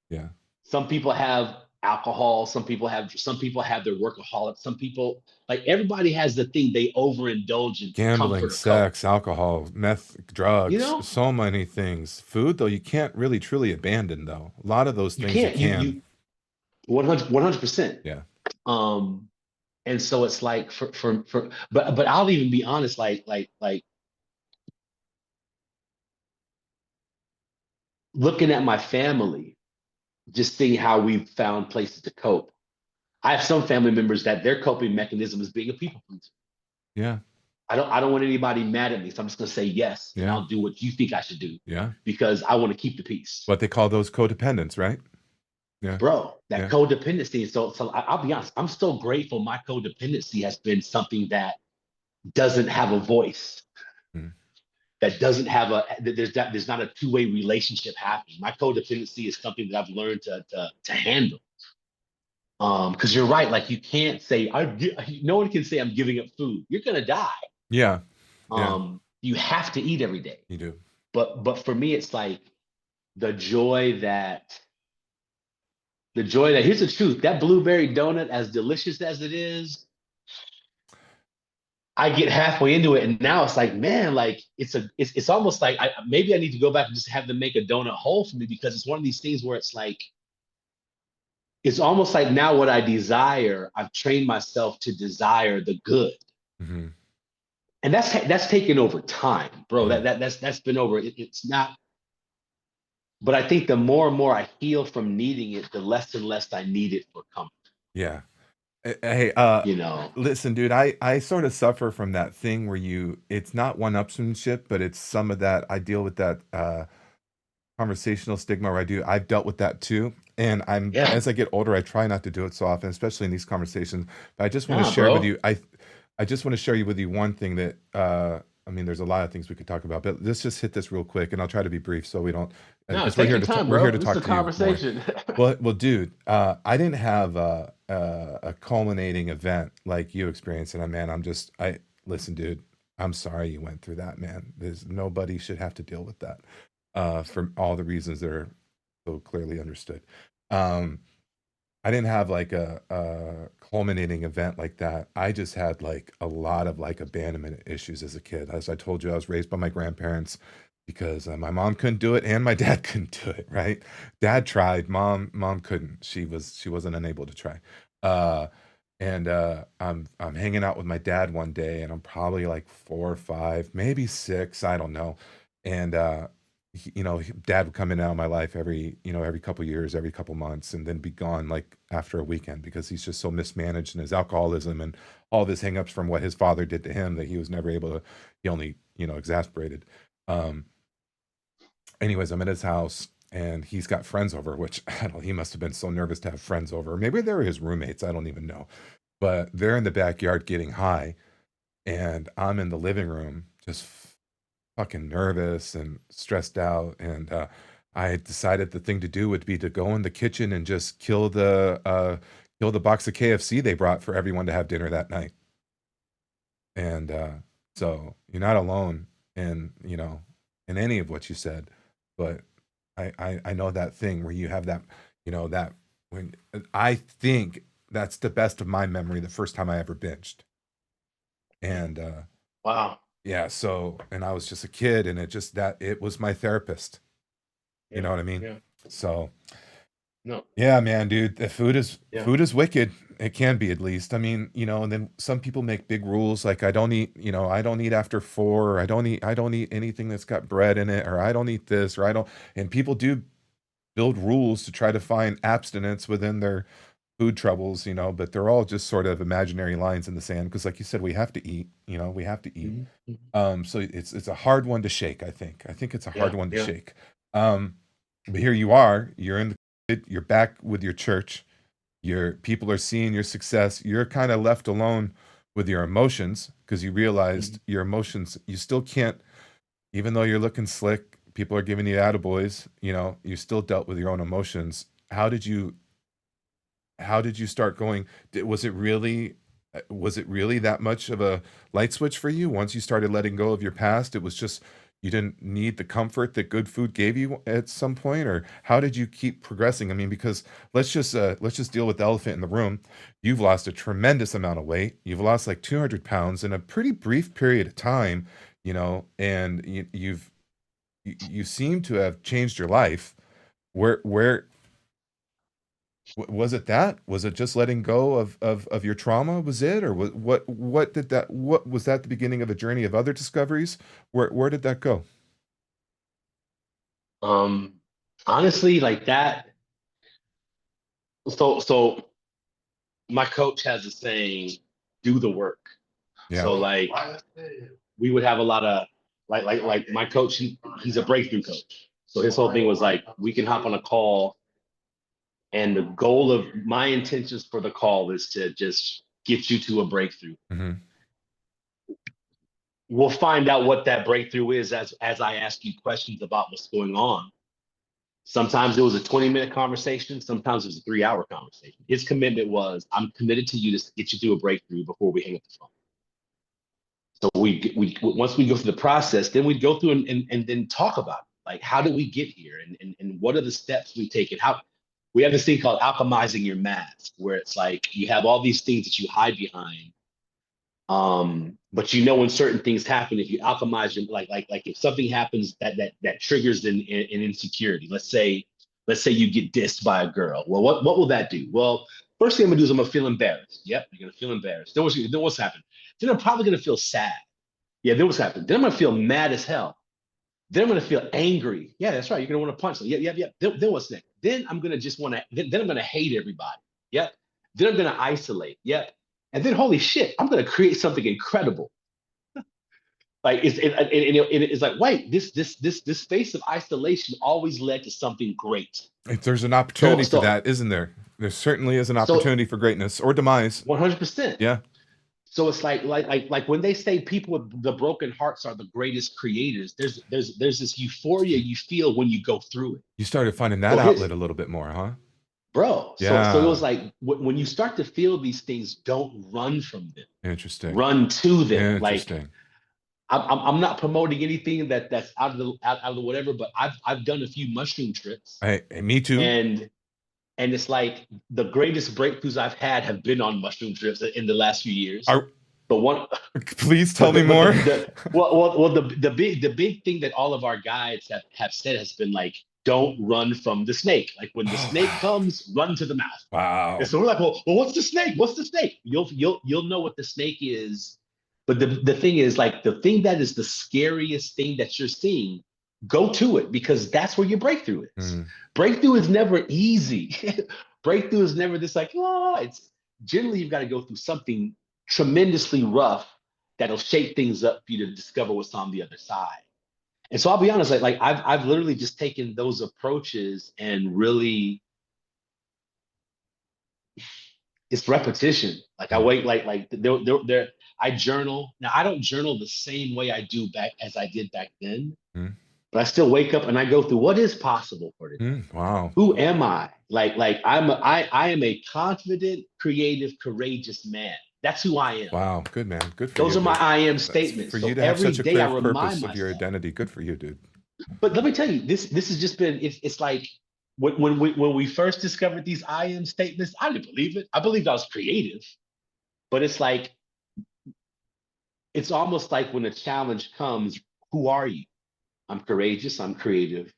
Yeah. Some people have alcohol, some people have their workaholic, some people, like, everybody has the thing they overindulge in for Gambling, comfort or cover. sex, alcohol, meth, You drugs, know, so many things. Food, though, you can't really truly abandon, though. A lot of those you things you can't, can. you 100%. Yeah. Um, and so it's like, but I'll even be honest, like looking at my family, just seeing how we've found places to cope. I have some family members that their coping mechanism is being a people pleaser. Yeah. I don't want anybody mad at me, so I'm just gonna say yes, and Yeah. I'll do what you think I should do, Yeah. because I want to keep the peace. What they call those codependents, right? Yeah. Bro, that Yeah. codependency. So I'll be honest, I'm still grateful my codependency has been something that doesn't have a voice, Mm. that doesn't have there's not a two-way relationship happening. My codependency is something that I've learned to handle. Because you're right, like, you can't say, no one can say I'm giving up food. You're gonna die. Yeah. Yeah. You have to eat every day. You do. But for me, it's like, the joy that here's the truth, that blueberry donut, as delicious as it is, I get halfway into it, and now it's like, man, like, it's almost like, maybe I need to go back and just have them make a donut whole for me, because it's one of these things where it's like, it's almost like, now what I desire, I've trained myself to desire the good. Mm-hmm. And that's taken over time, bro. Mm. That's been over. It's not. But I think the more and more I heal from needing it, the less and less I need it for comfort. Yeah. Hey, you know. listen, dude, I sort of suffer from that thing where it's not one-upsmanship, but it's some of that. I deal with that conversational stigma where I've dealt with that too. And Yeah. as I get older, I try not to do it so often, especially in these conversations. But I just want to Nah, share with bro. you, I just want to share with you one thing that, I mean, there's a lot of things we could talk about, but let's just hit this real quick, and I'll try to be brief so we don't, No, because take your time, we're here bro. to This is talk a to you more. conversation. Well, dude, I didn't have a culminating event like you experienced, and man, I listen, dude. I'm sorry you went through that, man. There's nobody should have to deal with that, for all the reasons that are so clearly understood. Um, I didn't have like a culminating event like that. I just had like a lot of like abandonment issues as a kid. As I told you, I was raised by my grandparents because my mom couldn't do it and my dad couldn't do it, right? Dad tried, mom couldn't. She wasn't unable to try. Uh and I'm hanging out with my dad one day and I'm probably like 4 or 5, maybe 6, I don't know. And dad would come in and out of my life every couple years, every couple months, and then be gone like after a weekend because he's just so mismanaged in his alcoholism and all of his hangups from what his father did to him that he was never able to, he only, exasperated. Um, anyways, I'm at his house and he's got friends over, which I don't, he must have been so nervous to have friends over. Maybe they were his roommates. I don't even know. But they're in the backyard getting high and I'm in the living room just fucking nervous and stressed out. And I had decided the thing to do would be to go in the kitchen and just kill the box of KFC they brought for everyone to have dinner that night. And so you're not alone in in any of what you said, but I know that thing where you have that that when I think that's the best of my memory. The first time I ever binged, and Wow. yeah, so and I was just a kid, and it was my therapist. You Yeah. know what I mean? Yeah. So, No. yeah, man, dude, the Yeah. food is wicked. It can be at least. I mean, and then some people make big rules like I don't eat after 4, or I don't eat anything that's got bread in it, or I don't eat this, or I don't and people do build rules to try to find abstinence within their food troubles, but they're all just sort of imaginary lines in the sand because like you said, we have to eat, we have to eat. Mhm, mhm. So it's a hard one to shake, I think. I think it's a hard Yeah. one to Yeah. shake. Um, but here you are, you're back with your church. Your people are seeing your success. You're kind of left alone with your emotions because you Mhm. realized your emotions, you still can't, even though you're looking slick, people are giving you attaboys, you still dealt with your own emotions. How did you start going? Was it really that much of a light switch for you once you started letting go of your past? It was just you didn't need the comfort that good food gave you at some point, or how did you keep progressing? I mean, because let's just deal with the elephant in the room. You've lost a tremendous amount of weight. You've lost like 200 pounds in a pretty brief period of time, and you seem to have changed your life. Where was it that? Was it just letting go of your trauma? Was it, or what was that the beginning of a journey of other discoveries? Where did that go? Um, Honestly, like that. So my coach has a saying, do the work. Yeah. So like we would have a lot of like my coach, he's a breakthrough coach. So his whole thing was like, we can hop on a call, and the goal of my intentions for the call is to just get you to a breakthrough. Hmm. We'll find out what that breakthrough is as I ask you questions about what's going on. Sometimes it was a 20-minute conversation. Sometimes it was a 3-hour conversation. His commitment was, I'm committed to you to get you through a breakthrough before we hang up the phone. So we once we go through the process, then we go through and then talk about it. Like, how did we get here, and what are the steps we take, and how we have this thing called alchemizing your mask, where it's like you have all these things that you hide behind. But when certain things happen, if you alchemize your like if something happens that triggers an insecurity, let's say you get dissed by a girl. Well, what will that do? Well, first thing I'm gonna do is I'm gonna feel embarrassed. Yep, you're gonna feel embarrassed. Then what's happened? Then I'm probably gonna feel sad. Yeah, then what's happened? Then I'm gonna feel mad as hell. Then I'm gonna feel angry. Yeah, that's right. You're gonna want to punch them. Yeah, yeah, yeah. Then what's next? Then I'm gonna just want to. Then I'm gonna hate everybody. Yep. Then I'm going to isolate. Yep. And then, holy shit, I'm going to create something incredible. Like it's like, wait, this space of isolation always led to something great. If there's an So opportunity for so that, isn't there? There certainly is an so opportunity for greatness or demise. 100%. Yeah. So it's like when they say people with the broken hearts are the greatest creators, there's this euphoria you feel when you go through it. You started finding that So outlet here's a little bit more, huh? bro. So it was Yeah. like when you start to feel these things, don't run from them, Interesting. run to them. Like Interesting. I'm not promoting anything that's out of the whatever, but I've done a few mushroom trips, Hey, me too. and it's like the greatest breakthroughs I've had have been on mushroom trips in the last few years. Are, But one, please tell but me the more. the big thing that all of our guides have said has been like, don't run from the snake. Like when the Oh, snake wow. comes, run to the mouth. And Wow. so we're like, well, what's the snake? What's the snake? You'll know what the snake is. But the thing is, like, the thing that is the scariest thing that you're seeing, go to it, because that's where your breakthrough is. Mm, Breakthrough is never easy. Breakthrough is never this like, oh, it's generally you've got to go through something tremendously rough that'll shake things up for you to discover what's on the other side. And so I'll be honest, like I've literally just taken those approaches and really it's repetition. Like I mm, wait, like there I journal. Now I don't journal the same way I do back as I did back then, mm, but I still wake up and I go through what is possible for today. wow. Who am I? Like I am a confident, creative, courageous man. That's who I am. Wow. Good, man. Good for Those you, are my dude. I am That's statements. for you So to have every such a day I clear remind purpose of your myself. identity. Good for you, dude. But let me tell you, this has just been it's like when we first discovered these I am statements, I didn't believe it. I believed I was creative, but it's like it's almost like when a challenge comes, who are you? I'm courageous, I'm creative,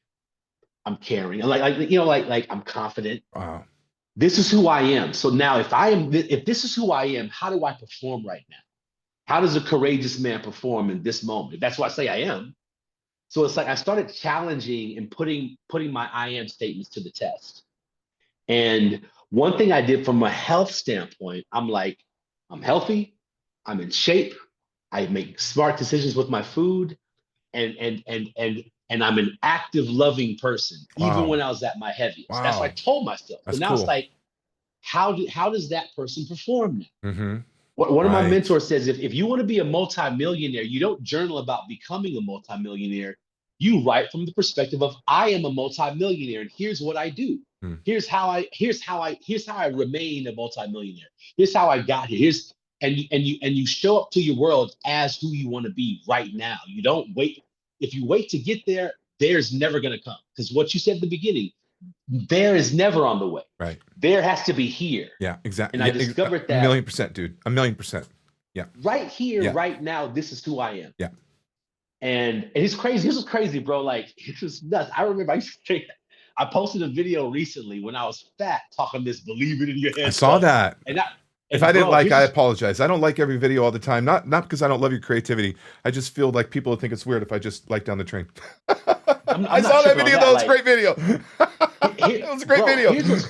I'm caring. Like I'm confident. Wow. This is who I am. So now if this is who I am, how do I perform right now? How does a courageous man perform in this moment? That's what I say I am. So it's like I started challenging and putting my I am statements to the test. And one thing I did from a health standpoint, I'm like, I'm healthy, I'm in shape, I make smart decisions with my food, and I'm an active, loving person, even Wow. when I was at my heaviest. That's what I Wow. told myself. So That's now it's cool. like, how does that person perform now? Mm-hmm. One of my Right. mentors says, if you want to be a multimillionaire, you don't journal about becoming a multimillionaire. You write from the perspective of I am a multimillionaire, and here's what I do. Mm, Here's how I remain a multimillionaire. Here's how I got here. Here's and you show up to your world as who you want to be right now. You don't wait. If you wait to get there, there's never gonna come. Because what you said at the beginning, there is never on the way. right. There has to be here. Yeah, And exactly. I Yeah, discovered a that million percent, dude. A million percent. Yeah. right here, Yeah. right now, this is who I am. Yeah. And it's crazy. This was crazy, bro. Like it was nuts. I remember I posted a video recently when I was fat, talking this believe it in your I head saw stuff. that. And I If I and didn't bro, like, here's I just apologize. I don't like every video all the time. Not because I don't love your creativity. I just feel like people would think it's weird if I just like down the train. I I'm not saw that tripping on video that. though. It's a Like great video. here, It was a great bro, video. here's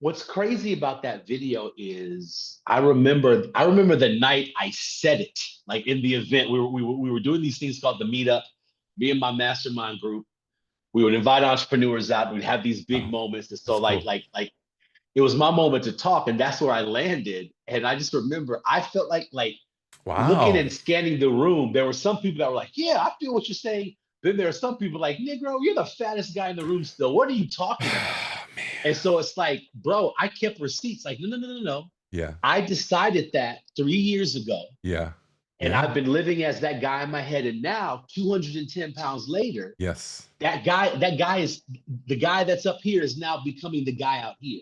what's crazy about that video is I remember the night I said it, like in the event we were doing these things called the meetup, me and my mastermind group. We would invite entrepreneurs out. We'd have these big Oh, moments. And so that's cool. like it was my moment to talk, and that's where I landed. And I just remember I felt like looking Wow. and scanning the room, there were some people that were like, yeah, I feel what you're saying. Then there are some people like, Negro, you're the fattest guy in the room still. What are you talking about? Man. And so it's like, bro, I kept receipts. Like, no. Yeah. I decided that 3 years ago. Yeah. And Yeah. I've been living as that guy in my head. And now, 210 pounds later, Yes. that guy is the guy that's up here is now becoming the guy out here.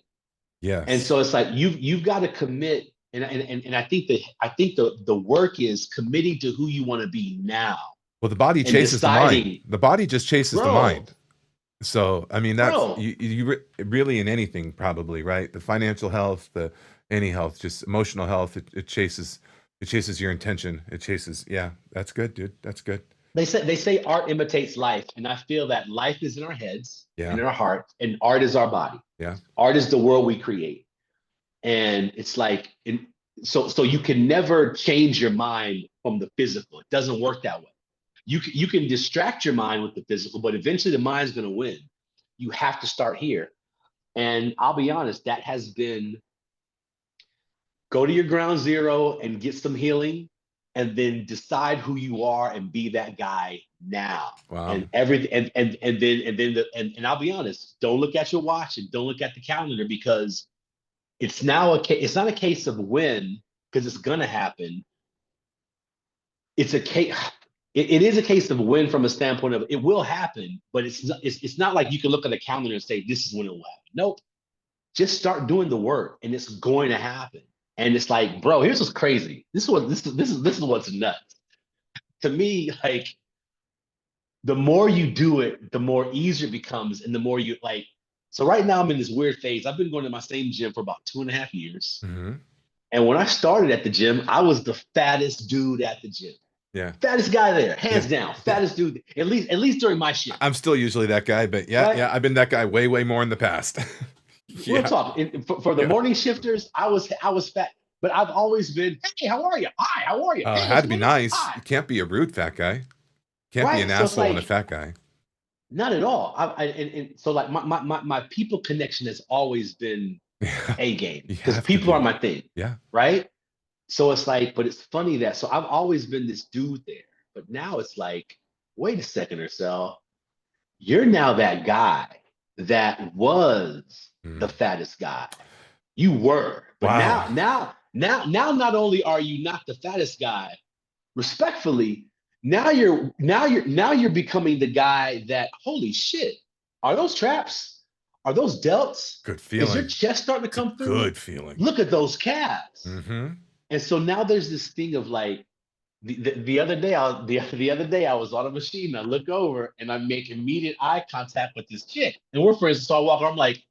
And Yes. so it's like you've got to commit. And I think the work is committing to who you want to be now Well, the body and chases the mind. deciding, The body just chases the bro, mind. So, I mean, that's bro, really in anything, probably, right? The financial health, any health, just emotional health, it chases your intention. It chases, yeah, that's good, dude. That's good. they say art imitates life, and I feel that life is in our heads and Yeah. in our heart, and art is our body. Yeah. Art is the world we create. And it's like, so you can never change your mind from the physical. It doesn't work that way. You can distract your mind with the physical, but eventually the mind's going to win. You have to start here. And I'll be honest, that has been go to your ground zero and get some healing, and then decide who you are and be that guy now. Wow. And everything, and I'll be honest, don't look at your watch and don't look at the calendar, because it's not a case of when, because it's gonna happen. It's a case. It is a case of when, from a standpoint of it will happen, but it's not like you can look at the calendar and say this is when it will happen. Nope. Just start doing the work and it's going to happen. And it's like, bro, here's what's crazy. This is what's nuts. To me, like, the more you do it, the more easier it becomes, and the more you like. So right now I'm in this weird phase. I've been going to my same gym for about 2.5 years. Hmm. And when I started at the gym, I was the fattest dude at the gym. Yeah. Fattest guy there, hands Yeah. down. Yeah. Fattest dude, at least during my shift. I'm still usually that guy, but yeah, Right? yeah, I've been that guy way, way more in the past. Real Yeah. talk. For the Yeah. morning shifters, I was fat, but I've always been, hey, how are you? Hi, how are you? It Hey, had what's to be going on? nice. Hi. You can't be a rude fat guy. Can't be an Right. So it's asshole and a like, fat guy. not at all. And so like my people connection has always been Yeah. A game, You because have to people are be. my thing. Yeah. Right. So it's like, but it's funny that, so I've always been this dude there, but now it's like, wait a second, Ercell, you're now that guy that was the Mm. fattest guy. You were, but Wow. now, not only are you not the fattest guy, respectfully, now you're becoming the guy that, holy shit, are those traps? Are those delts? Good Is your feeling. chest starting to It's a come through? good feeling. Look at those calves. Mm-hmm. And so now there's this thing of like, the other day, the other day I was on a machine. I look over and I make immediate eye contact with this chick, and we're friends. So I walk. I'm like,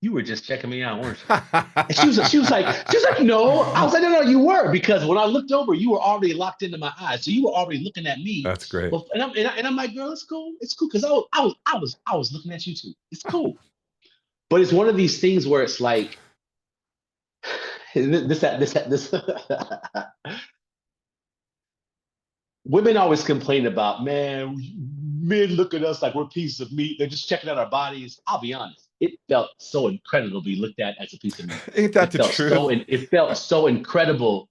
"You were just checking me out, weren't you?" And she was like, no. I was like, no, no, you were, because when I looked over, you were already locked into my eyes, so you were already looking at me. That's great. Well, and I'm like, girl, it's cool, because I was looking at you too. It's cool, but it's one of these things where it's like this. Women always complain about, man, men look at us like we're pieces of meat. They're just checking out our bodies. I'll be honest. It felt so incredible to be looked at as a piece of meat. Ain't that the truth? It felt so incredible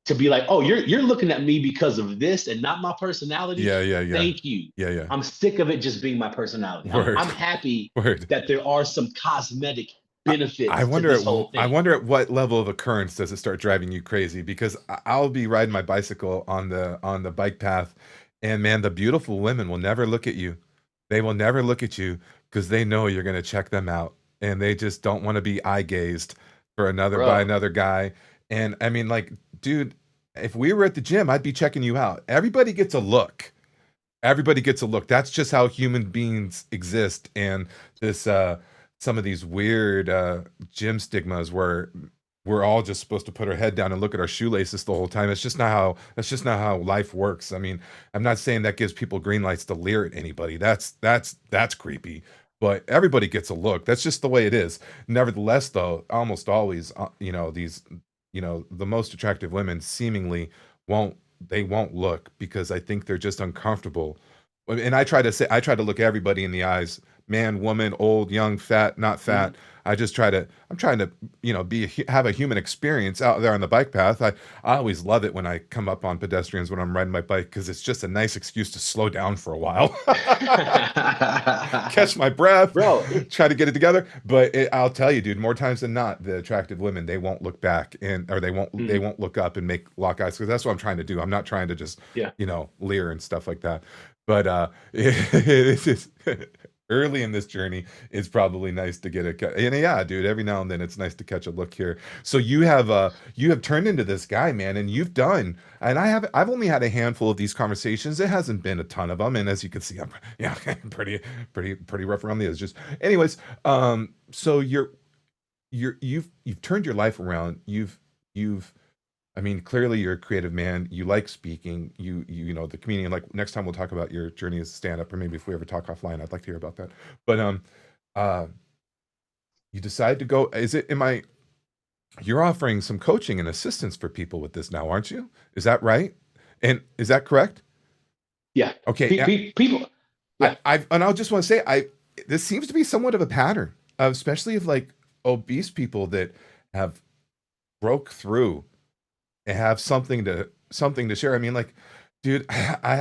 to be like, oh, you're looking at me because of this and not my personality. Yeah, yeah, yeah. Thank you. Yeah, yeah. I'm sick of it just being my personality. I'm Word. I'm happy Word. that there are some cosmetic I I benefits to wonder this whole I thing. wonder at what level of occurrence does it start driving you crazy? Because I'll be riding my bicycle on the bike path, and man, the beautiful women will never look at you. They will never look at you because they know you're going to check them out, and they just don't want to be eye gazed for another by Bro, another guy. And I mean, like, dude, if we were at the gym, I'd be checking you out. Everybody gets a look. Everybody gets a look. That's just how human beings exist. And this some of these weird gym stigmas where we're all just supposed to put our head down and look at our shoelaces the whole time. That's just not how life works. I mean, I'm not saying that gives people green lights to leer at anybody. That's creepy. But everybody gets a look. That's just the way it is. Nevertheless, though, almost always, the most attractive women seemingly won't they won't look because I think they're just uncomfortable. And I try to look everybody in the eyes, man, woman, old, young, fat, not fat. I'm trying to, have a human experience out there on the bike path. I always love it when I come up on pedestrians when I'm riding my bike because it's just a nice excuse to slow down for a while. Catch my breath, bro, try to get it together. But I'll tell you, dude, more times than not, the attractive women they won't look back and or they won't look up and make lock eyes because that's what I'm trying to do. I'm not trying to just yeah. leer and stuff like that. But it's just early in this journey, it's probably nice to get and yeah, dude, every now and then it's nice to catch a look here. So you have turned into this guy, man, and you've done, and I've only had a handful of these conversations. It hasn't been a ton of them, and as you can see, I'm yeah, pretty rough around the edges. Anyways, so you've turned your life around. You've I mean, clearly you're a creative man. You like speaking. You know the comedian. Like next time we'll talk about your journey as a stand-up, or maybe if we ever talk offline, I'd like to hear about that. But uh, You decide to go, is it, am I, you're offering some coaching and assistance for people with this now, aren't you? Is that right? And is that correct? Yeah. Okay. People. Yeah. And I'll just want to say, this seems to be somewhat of a pattern, especially of like obese people that have broke through and have something to share. I mean, like, dude, I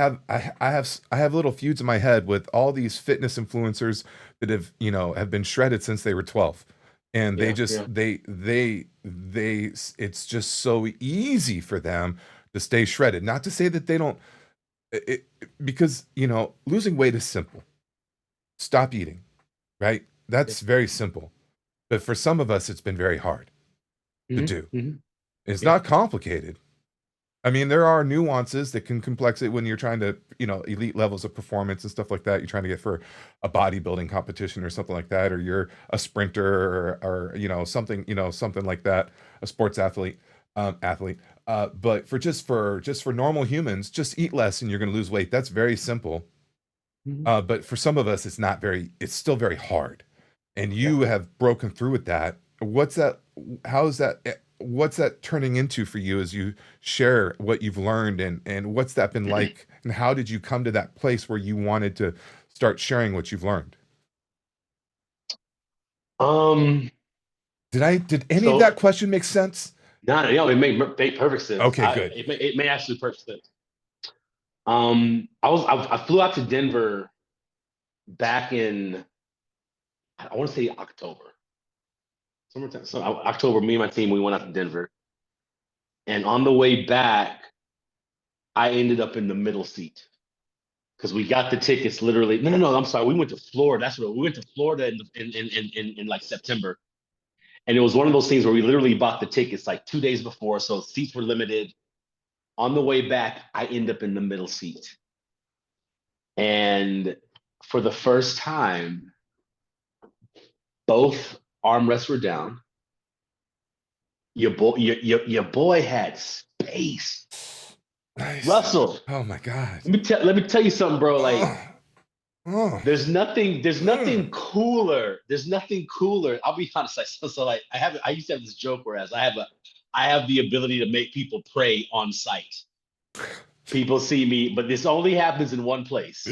have little feuds in my head with all these fitness influencers that have been shredded since they were 12. And they Yeah. just Yeah. they it's just so easy for them to stay shredded. Not to say that they don't because, losing weight is simple. Stop eating, right? Yeah. That's very simple. But for some of us it's been very hard to Hmm. do. Hmm. It's Yeah. not complicated. I mean, there are nuances that can complex it when you're trying to, elite levels of performance and stuff like that. You're trying to get for a bodybuilding competition or something like that, or you're a sprinter or something, something like that, a sports athlete. But for normal humans, just eat less and you're going to lose weight. That's very simple. Hmm. But for some of us, it's still very hard. And Yeah. you have broken through with that. What's that turning into for you as you share what you've learned and what's that been like? And how did you come to that place where you wanted to start sharing what you've learned? Um. Did any of that So, question make sense? no, it made perfect sense. Okay, good. It made absolute perfect sense. I flew out to Denver back in, I want to say October, summertime. So October, me and my team, we went out to Denver, and on the way back, I ended up in the middle seat because we got the tickets literally. No, no, no. I'm sorry. We went to Florida. That's what we went to Florida in like September, and it was one of those things where we literally bought the tickets like 2 days before, so seats were limited. On the way back, I end up in the middle seat, and for the first time, both armrests were down. Your boy had space. Nice. Russell, Oh my God. let me tell you something, bro. Like, Oh, oh, there's mm. nothing cooler. There's nothing cooler. I'll be honest. Like, I used to have this joke whereas I have the ability to make people pray on sight. People see me, but this only happens in one place: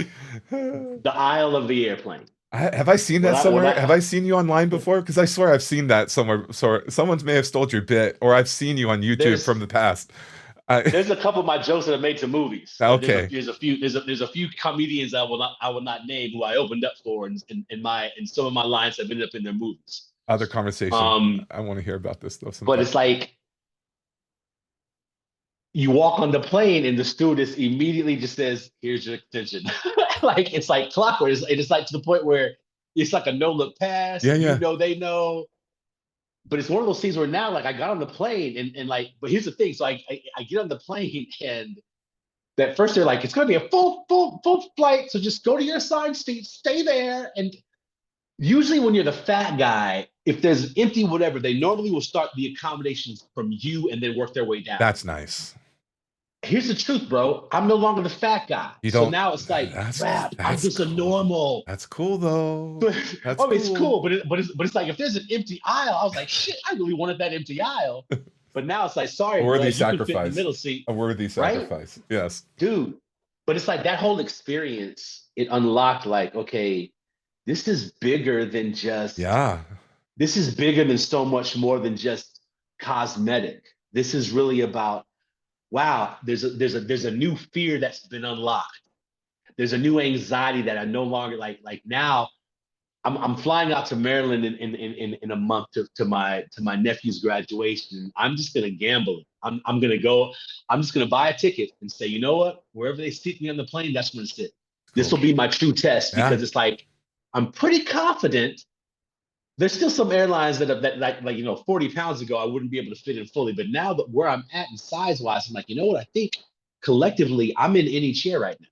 the aisle of the airplane. Have I seen that When somewhere? Have I I seen you online before? Because I swear I've seen that somewhere. So someone's may have stole your bit, or I've seen you on YouTube from there's the past. I, there's a couple of my jokes that are made to movies. okay, There's a few comedians I will not name who I opened up for, and some of my lines have ended up in their movies. other conversation. Um, I want to hear about this though but sometime. it's like you walk on the plane and the stewardess immediately just says, "Here's your extension." Like it's like clockwork. It's like to the point where it's like a no look pass. Yeah, yeah. They know. But it's one of those things where now, like, I got on the plane and like, but here's the thing. So I get on the plane and at first they're like, it's going to be a full flight. So just go to your assigned seat, stay there. And usually when you're the fat guy, if there's empty whatever, they normally will start the accommodations from you and then work their way down. That's nice. Here's the truth, bro. I'm no longer the fat guy. You So don't. now it's like, That's crap, I'm that's just a cool. normal. That's cool though. That's Oh, it's cool. cool, but it's like if there's an empty aisle, I was like, shit, I really wanted that empty aile. But now it's like, A sorry, worthy blood, you can fit in the sacrifice. middle seat, A worthy right? sacrifice. Yes. Dude. But it's like that whole experience, it unlocked like, okay, this is bigger than just, Yeah. this is bigger than so much more than just cosmetic. This is really about, wow, there's a new fear that's been unlocked. There's a new anxiety that I no longer like now I'm flying out to Maryland in a month to my nephew's graduation. I'm just gonna gamble it. I'm gonna go. I'm just gonna buy a ticket and say, you know what? Wherever they sit me on the plane, that's where I'm gonna sit. This Cool. will be my true test Yeah. because it's like I'm pretty confident. There's still some airlines that like 40 pounds ago I wouldn't be able to fit in fully, but now that where I'm at and size wise, I'm like, you know what? I think collectively I'm in any chair right now.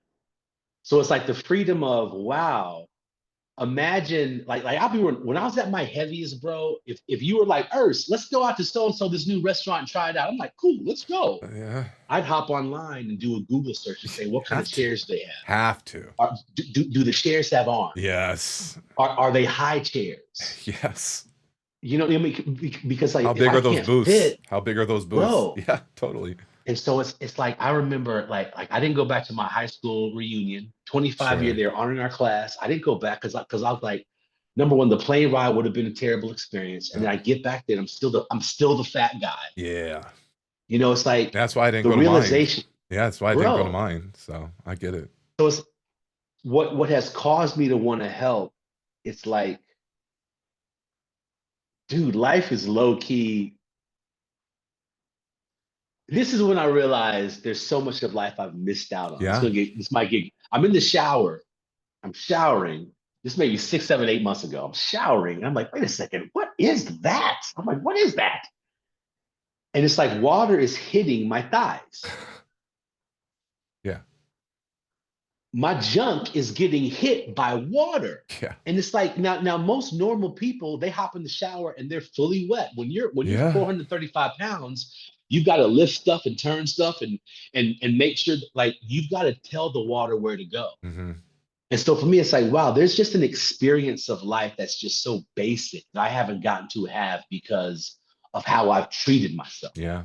So it's like the freedom of wow, imagine like I'll be when I was at my heaviest, bro. If you were like, Urs, let's go out to so and so this new restaurant and try it out. I'm like, cool, let's go. Yeah. I'd hop online and do a Google search and say, what kind of Have to. chairs do they have? Have to. Do the chairs have arms? Yes. Are they high chairs? Yes. you know what I mean? Because How like if big I are those can't booths? fit, How big are those booths? bro. Yeah, totally. And so it's like I remember like I didn't go back to my high school reunion, 25-year Sure. they were honoring our class. I didn't go back because I was like, number one, the plane ride would have been a terrible experience. And Yeah. then I get back there and I'm still the fat guy. Yeah. You know, it's like That's why I didn't the go to mine. realization, Yeah, that's why I didn't go to bro. mine. So I get it. So it's what has caused me to want to help. It's like, dude, life is low key. This is when I realized there's so much of life I've missed out on. Yeah. This might get, I'm in the shower. I'm showering. This may be 6, 7, 8 months ago. I'm showering. And I'm like, wait a second, what is that? I'm like, what is that? And it's like water is hitting my thighs. Yeah. My junk is getting hit by water. Yeah. And it's like now most normal people, they hop in the shower and they're fully wet. When you're Yeah. 435 pounds, you've got to lift stuff and turn stuff and make sure that, like you've got to tell the water where to go. Hmm. And so for me, it's like, wow, there's just an experience of life that's just so basic that I haven't gotten to have because of how I've treated myself. Yeah.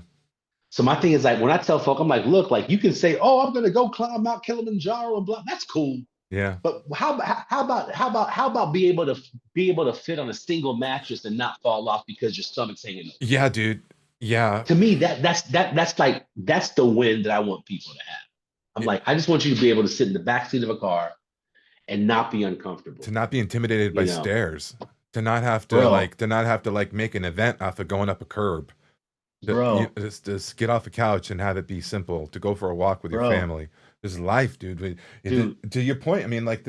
So my thing is like when I tell folk, I'm like, look, like you can say, oh, I'm gonna go climb Mount Kilimanjaro and blah. That's cool. Yeah. But how about fit on a single mattress and not fall off because your stomach's hanging over? Yeah, dude. Yeah. To me, that's the win that I want people to have. I'm It, like, I just want you to be able to sit in the back seat of a car and not be uncomfortable. to not be intimidated by You know, stairs. bro, to not have to like make an event off of going up a curb. bro, Just get off the couch and have it be simple. To go for a walk with your bro, family. This is life, dude. dude. To your point, I mean, like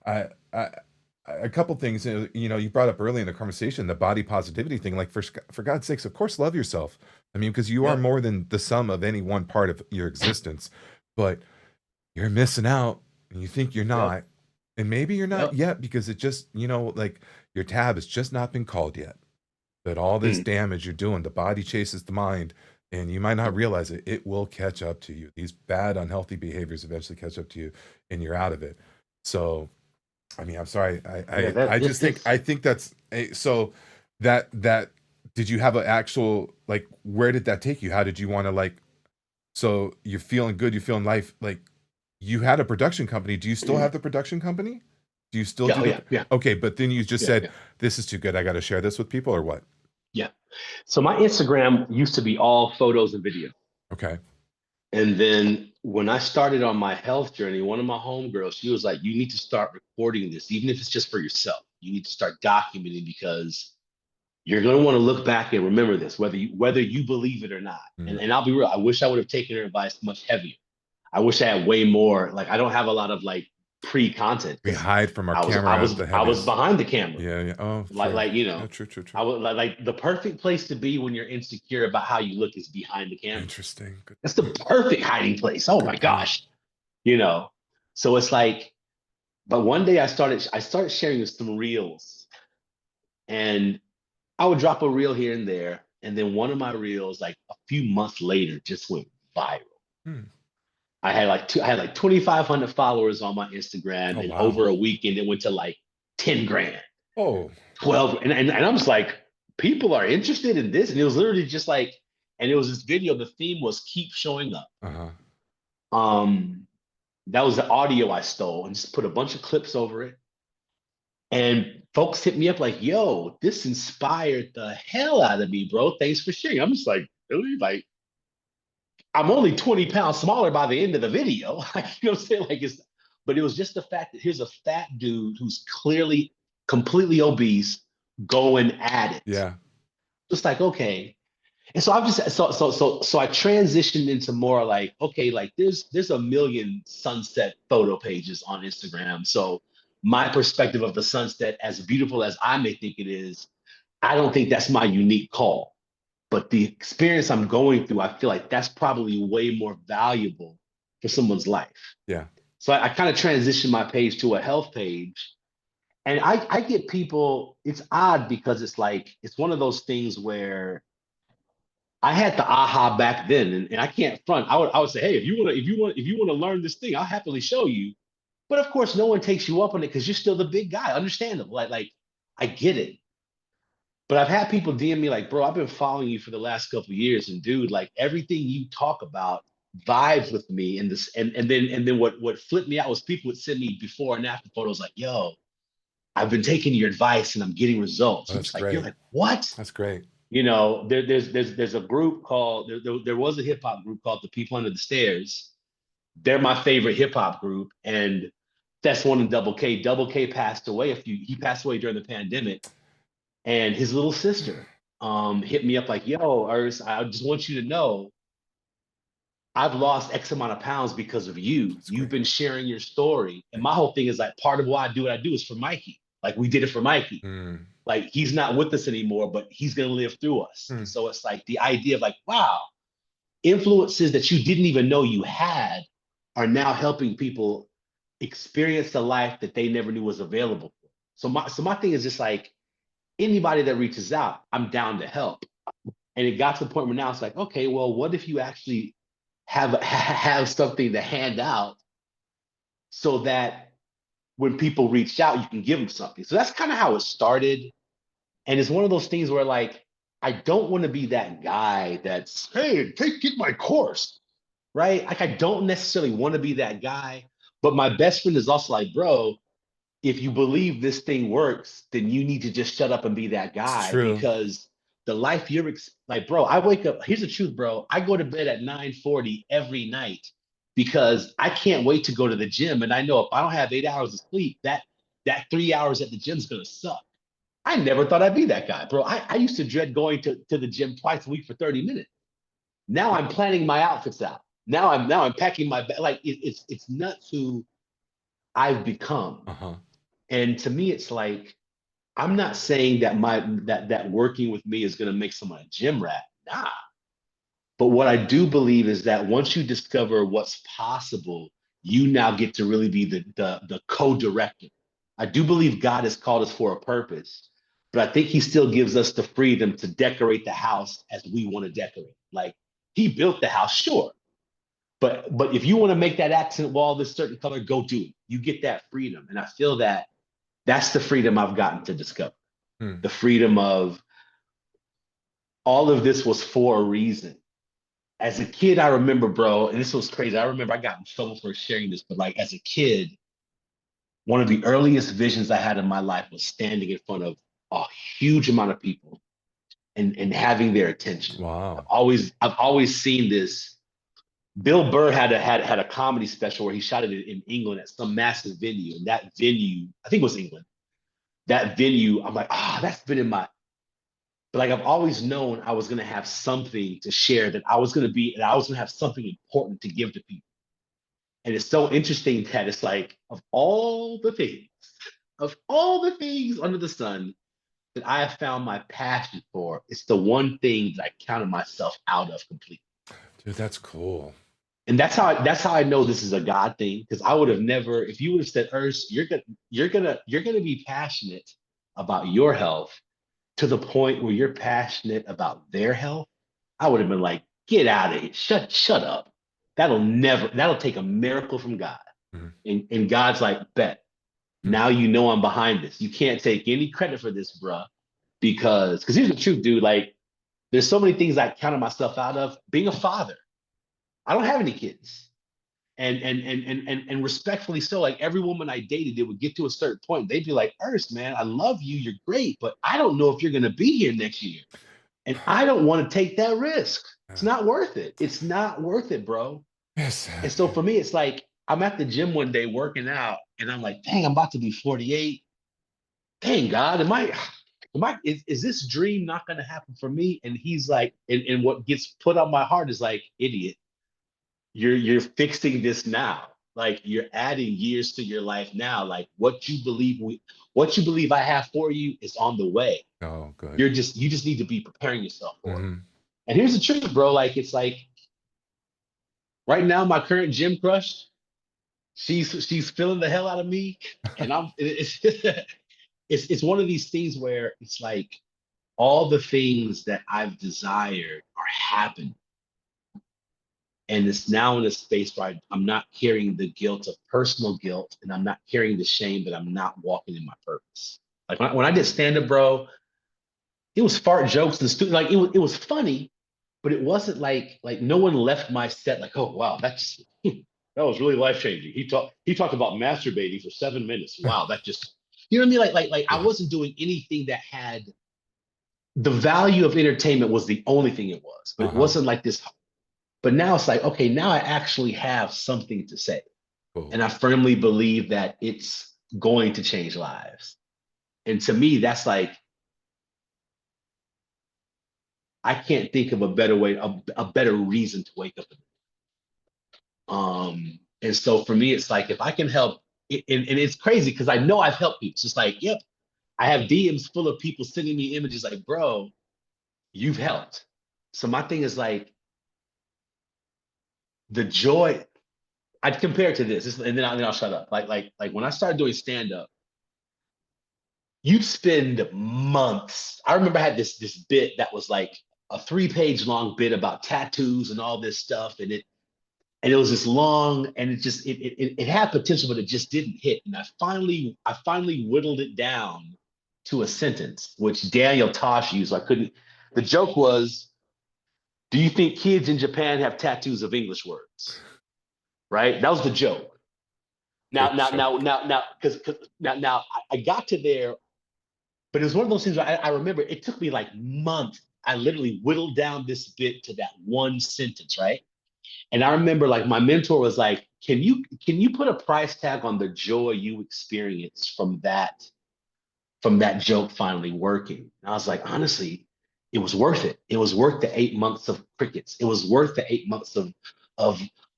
I, I, a couple things. You brought up early in the conversation the body positivity thing. Like for God's sakes, of course, love yourself. I mean, because you are Yep, more than the sum of any one part of your existence. But you're missing out, and you think you're yep, not, and maybe you're not yep. yet because it just like your tab has just not been called yet. But all this Mm, damage you're doing, the body chases the mind, and you might not realize it. It will catch up to you. These bad, unhealthy behaviors eventually catch up to you, and you're out of it. So, I mean, I'm sorry. yeah, I that just think this. that's so that did you have an actual like where did that take you? How did you want to like so you're feeling good, you're feeling life like you had a production company. Do you still have the production company? Do you still Yeah, do oh, the yeah, yeah, okay, but then you just yeah, said yeah, this is too good. I got to share this with people or what? yeah. So my Instagram used to be all photos and video. Okay. And then when I started on my health journey, one of my homegirls, she was like, you need to start recording this, even if it's just for yourself. You need to start documenting because you're going to want to look back and remember this, whether you believe it or not. And, Mm. and I'll be real, I wish I would have taken her advice much heavier. I wish I had way more. Like I don't have a lot of like pre-content We because hide from our I was I camera was the I was heaviest. behind the camera. Yeah, yeah. Oh, Like true. like Yeah, true, true, true. I would like the perfect place to be when you're insecure about how you look is behind the camera. Interesting. Good That's the point. perfect hiding place. Oh my Good point. gosh. You know. So it's like, but one day I started sharing some reels and I would drop a reel here and there. And then one of my reels, like a few months later, just went viral. Hmm. I had like 2,500 followers on my Instagram, Oh and wow. over a weekend it went to like 10 grand, Oh. 12. And I'm just like, people are interested in this. And it was literally just like, and it was this video, the theme was keep showing up. Uh-huh. Um, that was the audio I stole and just put a bunch of clips over it. And folks hit me up like, yo, this inspired the hell out of me, bro. Thanks for sharing. I'm just like, really? Like, I'm only 20 pounds smaller by the end of the video. Like, you know what I'm saying? Like but it was just the fact that here's a fat dude who's clearly completely obese going at it. Yeah. Just like, okay. And so I've just so I transitioned into more like, okay, like there's a million sunset photo pages on Instagram. So my perspective of the sunset, as beautiful as I may think it is, I don't think that's my unique call. But the experience I'm going through, I feel like that's probably way more valuable for someone's life. Yeah. So I kind of transitioned my page to a health page. And I get people, it's odd because it's like, it's one of those things where I had the aha back then, and I can't front. I would say, hey, if you want to learn this thing, I'll happily show you. But of course, no one takes you up on it because you're still the big guy. Understandable. Like I get it. But I've had people DM me like, bro, I've been following you for the last couple of years, and dude, like everything you talk about vibes with me. And this, and then what flipped me out was people would send me before and after photos like, yo, I've been taking your advice and I'm getting results. Oh, I'm that's just like, you're great. like, what? That's great. You know, there's a group called there was a hip hop group called the People Under the Stairs. They're my favorite hip hop group, and that's one in Double K. Double K passed away he passed away during the pandemic, and his little sister hit me up like, yo, Urs, I just want you to know I've lost X amount of pounds because of you. That's You've great. been sharing your story. And my whole thing is like part of why I do what I do is for Mikey. Like we did it for Mikey. Mm, Like he's not with us anymore, but he's gonna live through us. And mm. so it's like the idea of like, wow, influences that you didn't even know you had are now helping people experience the life that they never knew was available. So my thing is just like anybody that reaches out, I'm down to help. And it got to the point where now it's like, okay, well, what if you actually have something to hand out so that when people reach out, you can give them something. So that's kind of how it started. And it's one of those things where like I don't want to be that guy that's, hey, get my course, right? Like I don't necessarily want to be that guy. But my best friend is also like, bro, if you believe this thing works, then you need to just shut up and be that It's guy true. because the life like, bro, I wake up, here's the truth, bro. I go to bed at 9:40 every night because I can't wait to go to the gym. And I know if I don't have 8 hours of sleep, that 3 hours at the gym is gonna suck. I never thought I'd be that guy, bro. I used to dread going to the gym twice a week for 30 minutes. Now I'm planning my outfits out. Now I'm packing my bag. Like it's nuts who I've become. Uh-huh. And to me, it's like I'm not saying that that working with me is going to make someone a gym rat. Nah. But what I do believe is that once you discover what's possible, you now get to really be the co-director. I do believe God has called us for a purpose, but I think he still gives us the freedom to decorate the house as we want to decorate. Like he built the house, sure. But if you want to make that accent wall this certain color, go do it. You get that freedom. And I feel that that's the freedom I've gotten to discover. Hmm. The freedom of all of this was for a reason. As a kid, I remember, bro, and this was crazy. I remember I got in trouble for sharing this, but like as a kid, one of the earliest visions I had in my life was standing in front of a huge amount of people and having their attention. Wow. I've always seen this. Bill Burr had a comedy special where he shot it in England at some massive venue, and that venue, I think it was England. That venue, I'm like, that's been in my. But like I've always known I was gonna have something to share, that I was gonna have something important to give to people. And it's so interesting that it's like of all the things under the sun that I have found my passion for, it's the one thing that I counted myself out of completely. Dude, that's cool. And that's how I know this is a God thing. Because I would have never, if you would have said, Urs, you're gonna be passionate about your health to the point where you're passionate about their health, I would have been like, get out of here. Shut up. That'll take a miracle from God. Mhm. And God's like, bet. Hmm. Now you know I'm behind this. You can't take any credit for this, bruh. Because here's the truth, dude. Like, there's so many things I counted myself out of. Being a father. I don't have any kids. And respectfully so, like every woman I dated, it would get to a certain point. They'd be like, Ernst, man, I love you. You're great, but I don't know if you're gonna be here next year. And I don't want to take that risk. It's Yeah. not worth it. It's not worth it, bro. Yes. And so for me, it's like I'm at the gym one day working out, and I'm like, dang, I'm about to be 48. Dang, God, is this dream not gonna happen for me? And he's like, and what gets put on my heart is like, idiot, you're fixing this now. Like you're adding years to your life now. Like what you believe I have for you is on the way. Oh, good. You just need to be preparing yourself for it. Hmm. And here's the truth, bro. Like it's like right now, my current gym crush, she's feeling the hell out of me, and it's one of these things where it's like all the things that I've desired are happening, and it's now in a space where I'm not carrying the guilt of personal guilt, and I'm not carrying the shame that I'm not walking in my purpose. Like when I did stand up, bro, it was fart jokes and stupid. Like it was funny, but it wasn't like no one left my set like, oh wow, that's that was really life changing. He talked about masturbating for 7 minutes. Wow, that just you know what I mean? Like I Yeah. wasn't doing anything that had the value of entertainment was the only thing it was, but it Uh-huh. wasn't like this. But now it's like, okay, now I actually have something to say. Cool. And I firmly believe that it's going to change lives. And to me, that's like, I can't think of a better way, a better reason to wake up. And so for me, it's like if I can help, and it's crazy because I know I've helped people. It's just like, yep, I have DMs full of people sending me images like, bro, you've helped. So my thing is like the joy. I'd compare it to this, and then I'll shut up. Like when I started doing stand up, you'd spend months. I remember I had this bit that was like a 3 page long bit about tattoos and all this stuff, and it was this long, and it had potential, but it just didn't hit. And I finally whittled it down to a sentence, which Daniel Tosh used. So I couldn't. The joke was, "Do you think kids in Japan have tattoos of English words?" Right? That was the joke. Now, Great now, show. now, now, now, because now I got to there, but it was one of those things where I remember it took me like months. I literally whittled down this bit to that one sentence, right? And I remember like my mentor was like, can you put a price tag on the joy you experienced from that joke finally working? And I was like, honestly, it was worth it. It was worth the 8 months of crickets. It was worth the 8 months of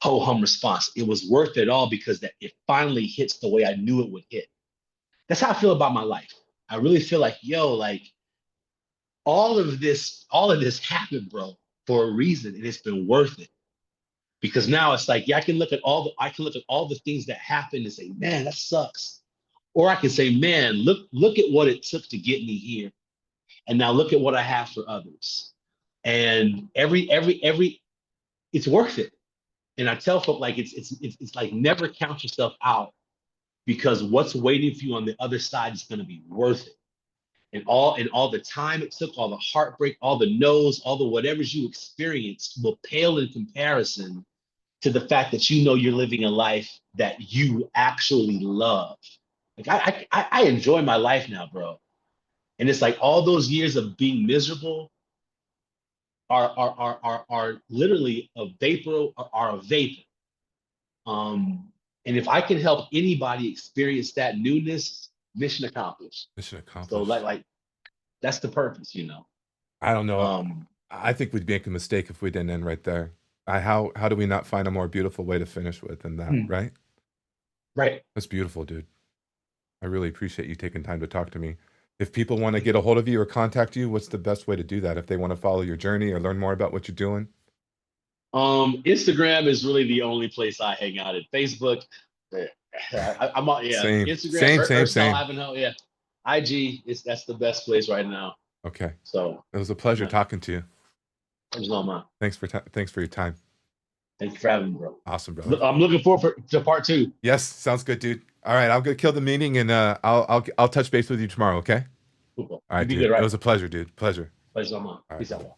ho hum response. It was worth it all because that it finally hits the way I knew it would hit. That's how I feel about my life. I really feel like, yo, like all of this happened, bro, for a reason, and it's been worth it. Because now it's like, yeah, I can look at all the things that happened and say, man, that sucks. Or I can say, man, look at what it took to get me here. And now look at what I have for others. And every it's worth it. And I tell folk like it's like never count yourself out because what's waiting for you on the other side is going to be worth it. And all the time it took, all the heartbreak, all the no's, all the whatevers you experienced will pale in comparison to the fact that you know you're living a life that you actually love. Like I enjoy my life now, bro. And it's like all those years of being miserable are literally a vapor, are a vapor. And if I can help anybody experience that newness, mission accomplished. Mission So like accomplished. like that's the purpose. I don't know. Um, I think we'd make a mistake if we didn't end right there. How do we not find a more beautiful way to finish with than that, right? right. That's beautiful, dude. I really appreciate you taking time to talk to me. If people want to get a hold of you or contact you, what's the best way to do that? If they want to follow your journey or learn more about what you're doing? Instagram is really the only place I hang out. At Facebook, I'm on. Yeah, Same, Instagram, same, same, Ercell same. Ivanhoe. Yeah, IG is that's the best place right now. Okay. So, It was a pleasure yeah, talking to you. there's no mind. Thanks for your time. Thank you for having me, bro. Awesome, brother. I'm looking forward to part two. Yes, sounds good, dude. All right, I'm gonna kill the meeting and I'll touch base with you tomorrow, okay? Cool. All You right, be dude. good, It right? was a pleasure, dude. Pleasure. Pleasure's all mine. All right, Peace brother. out.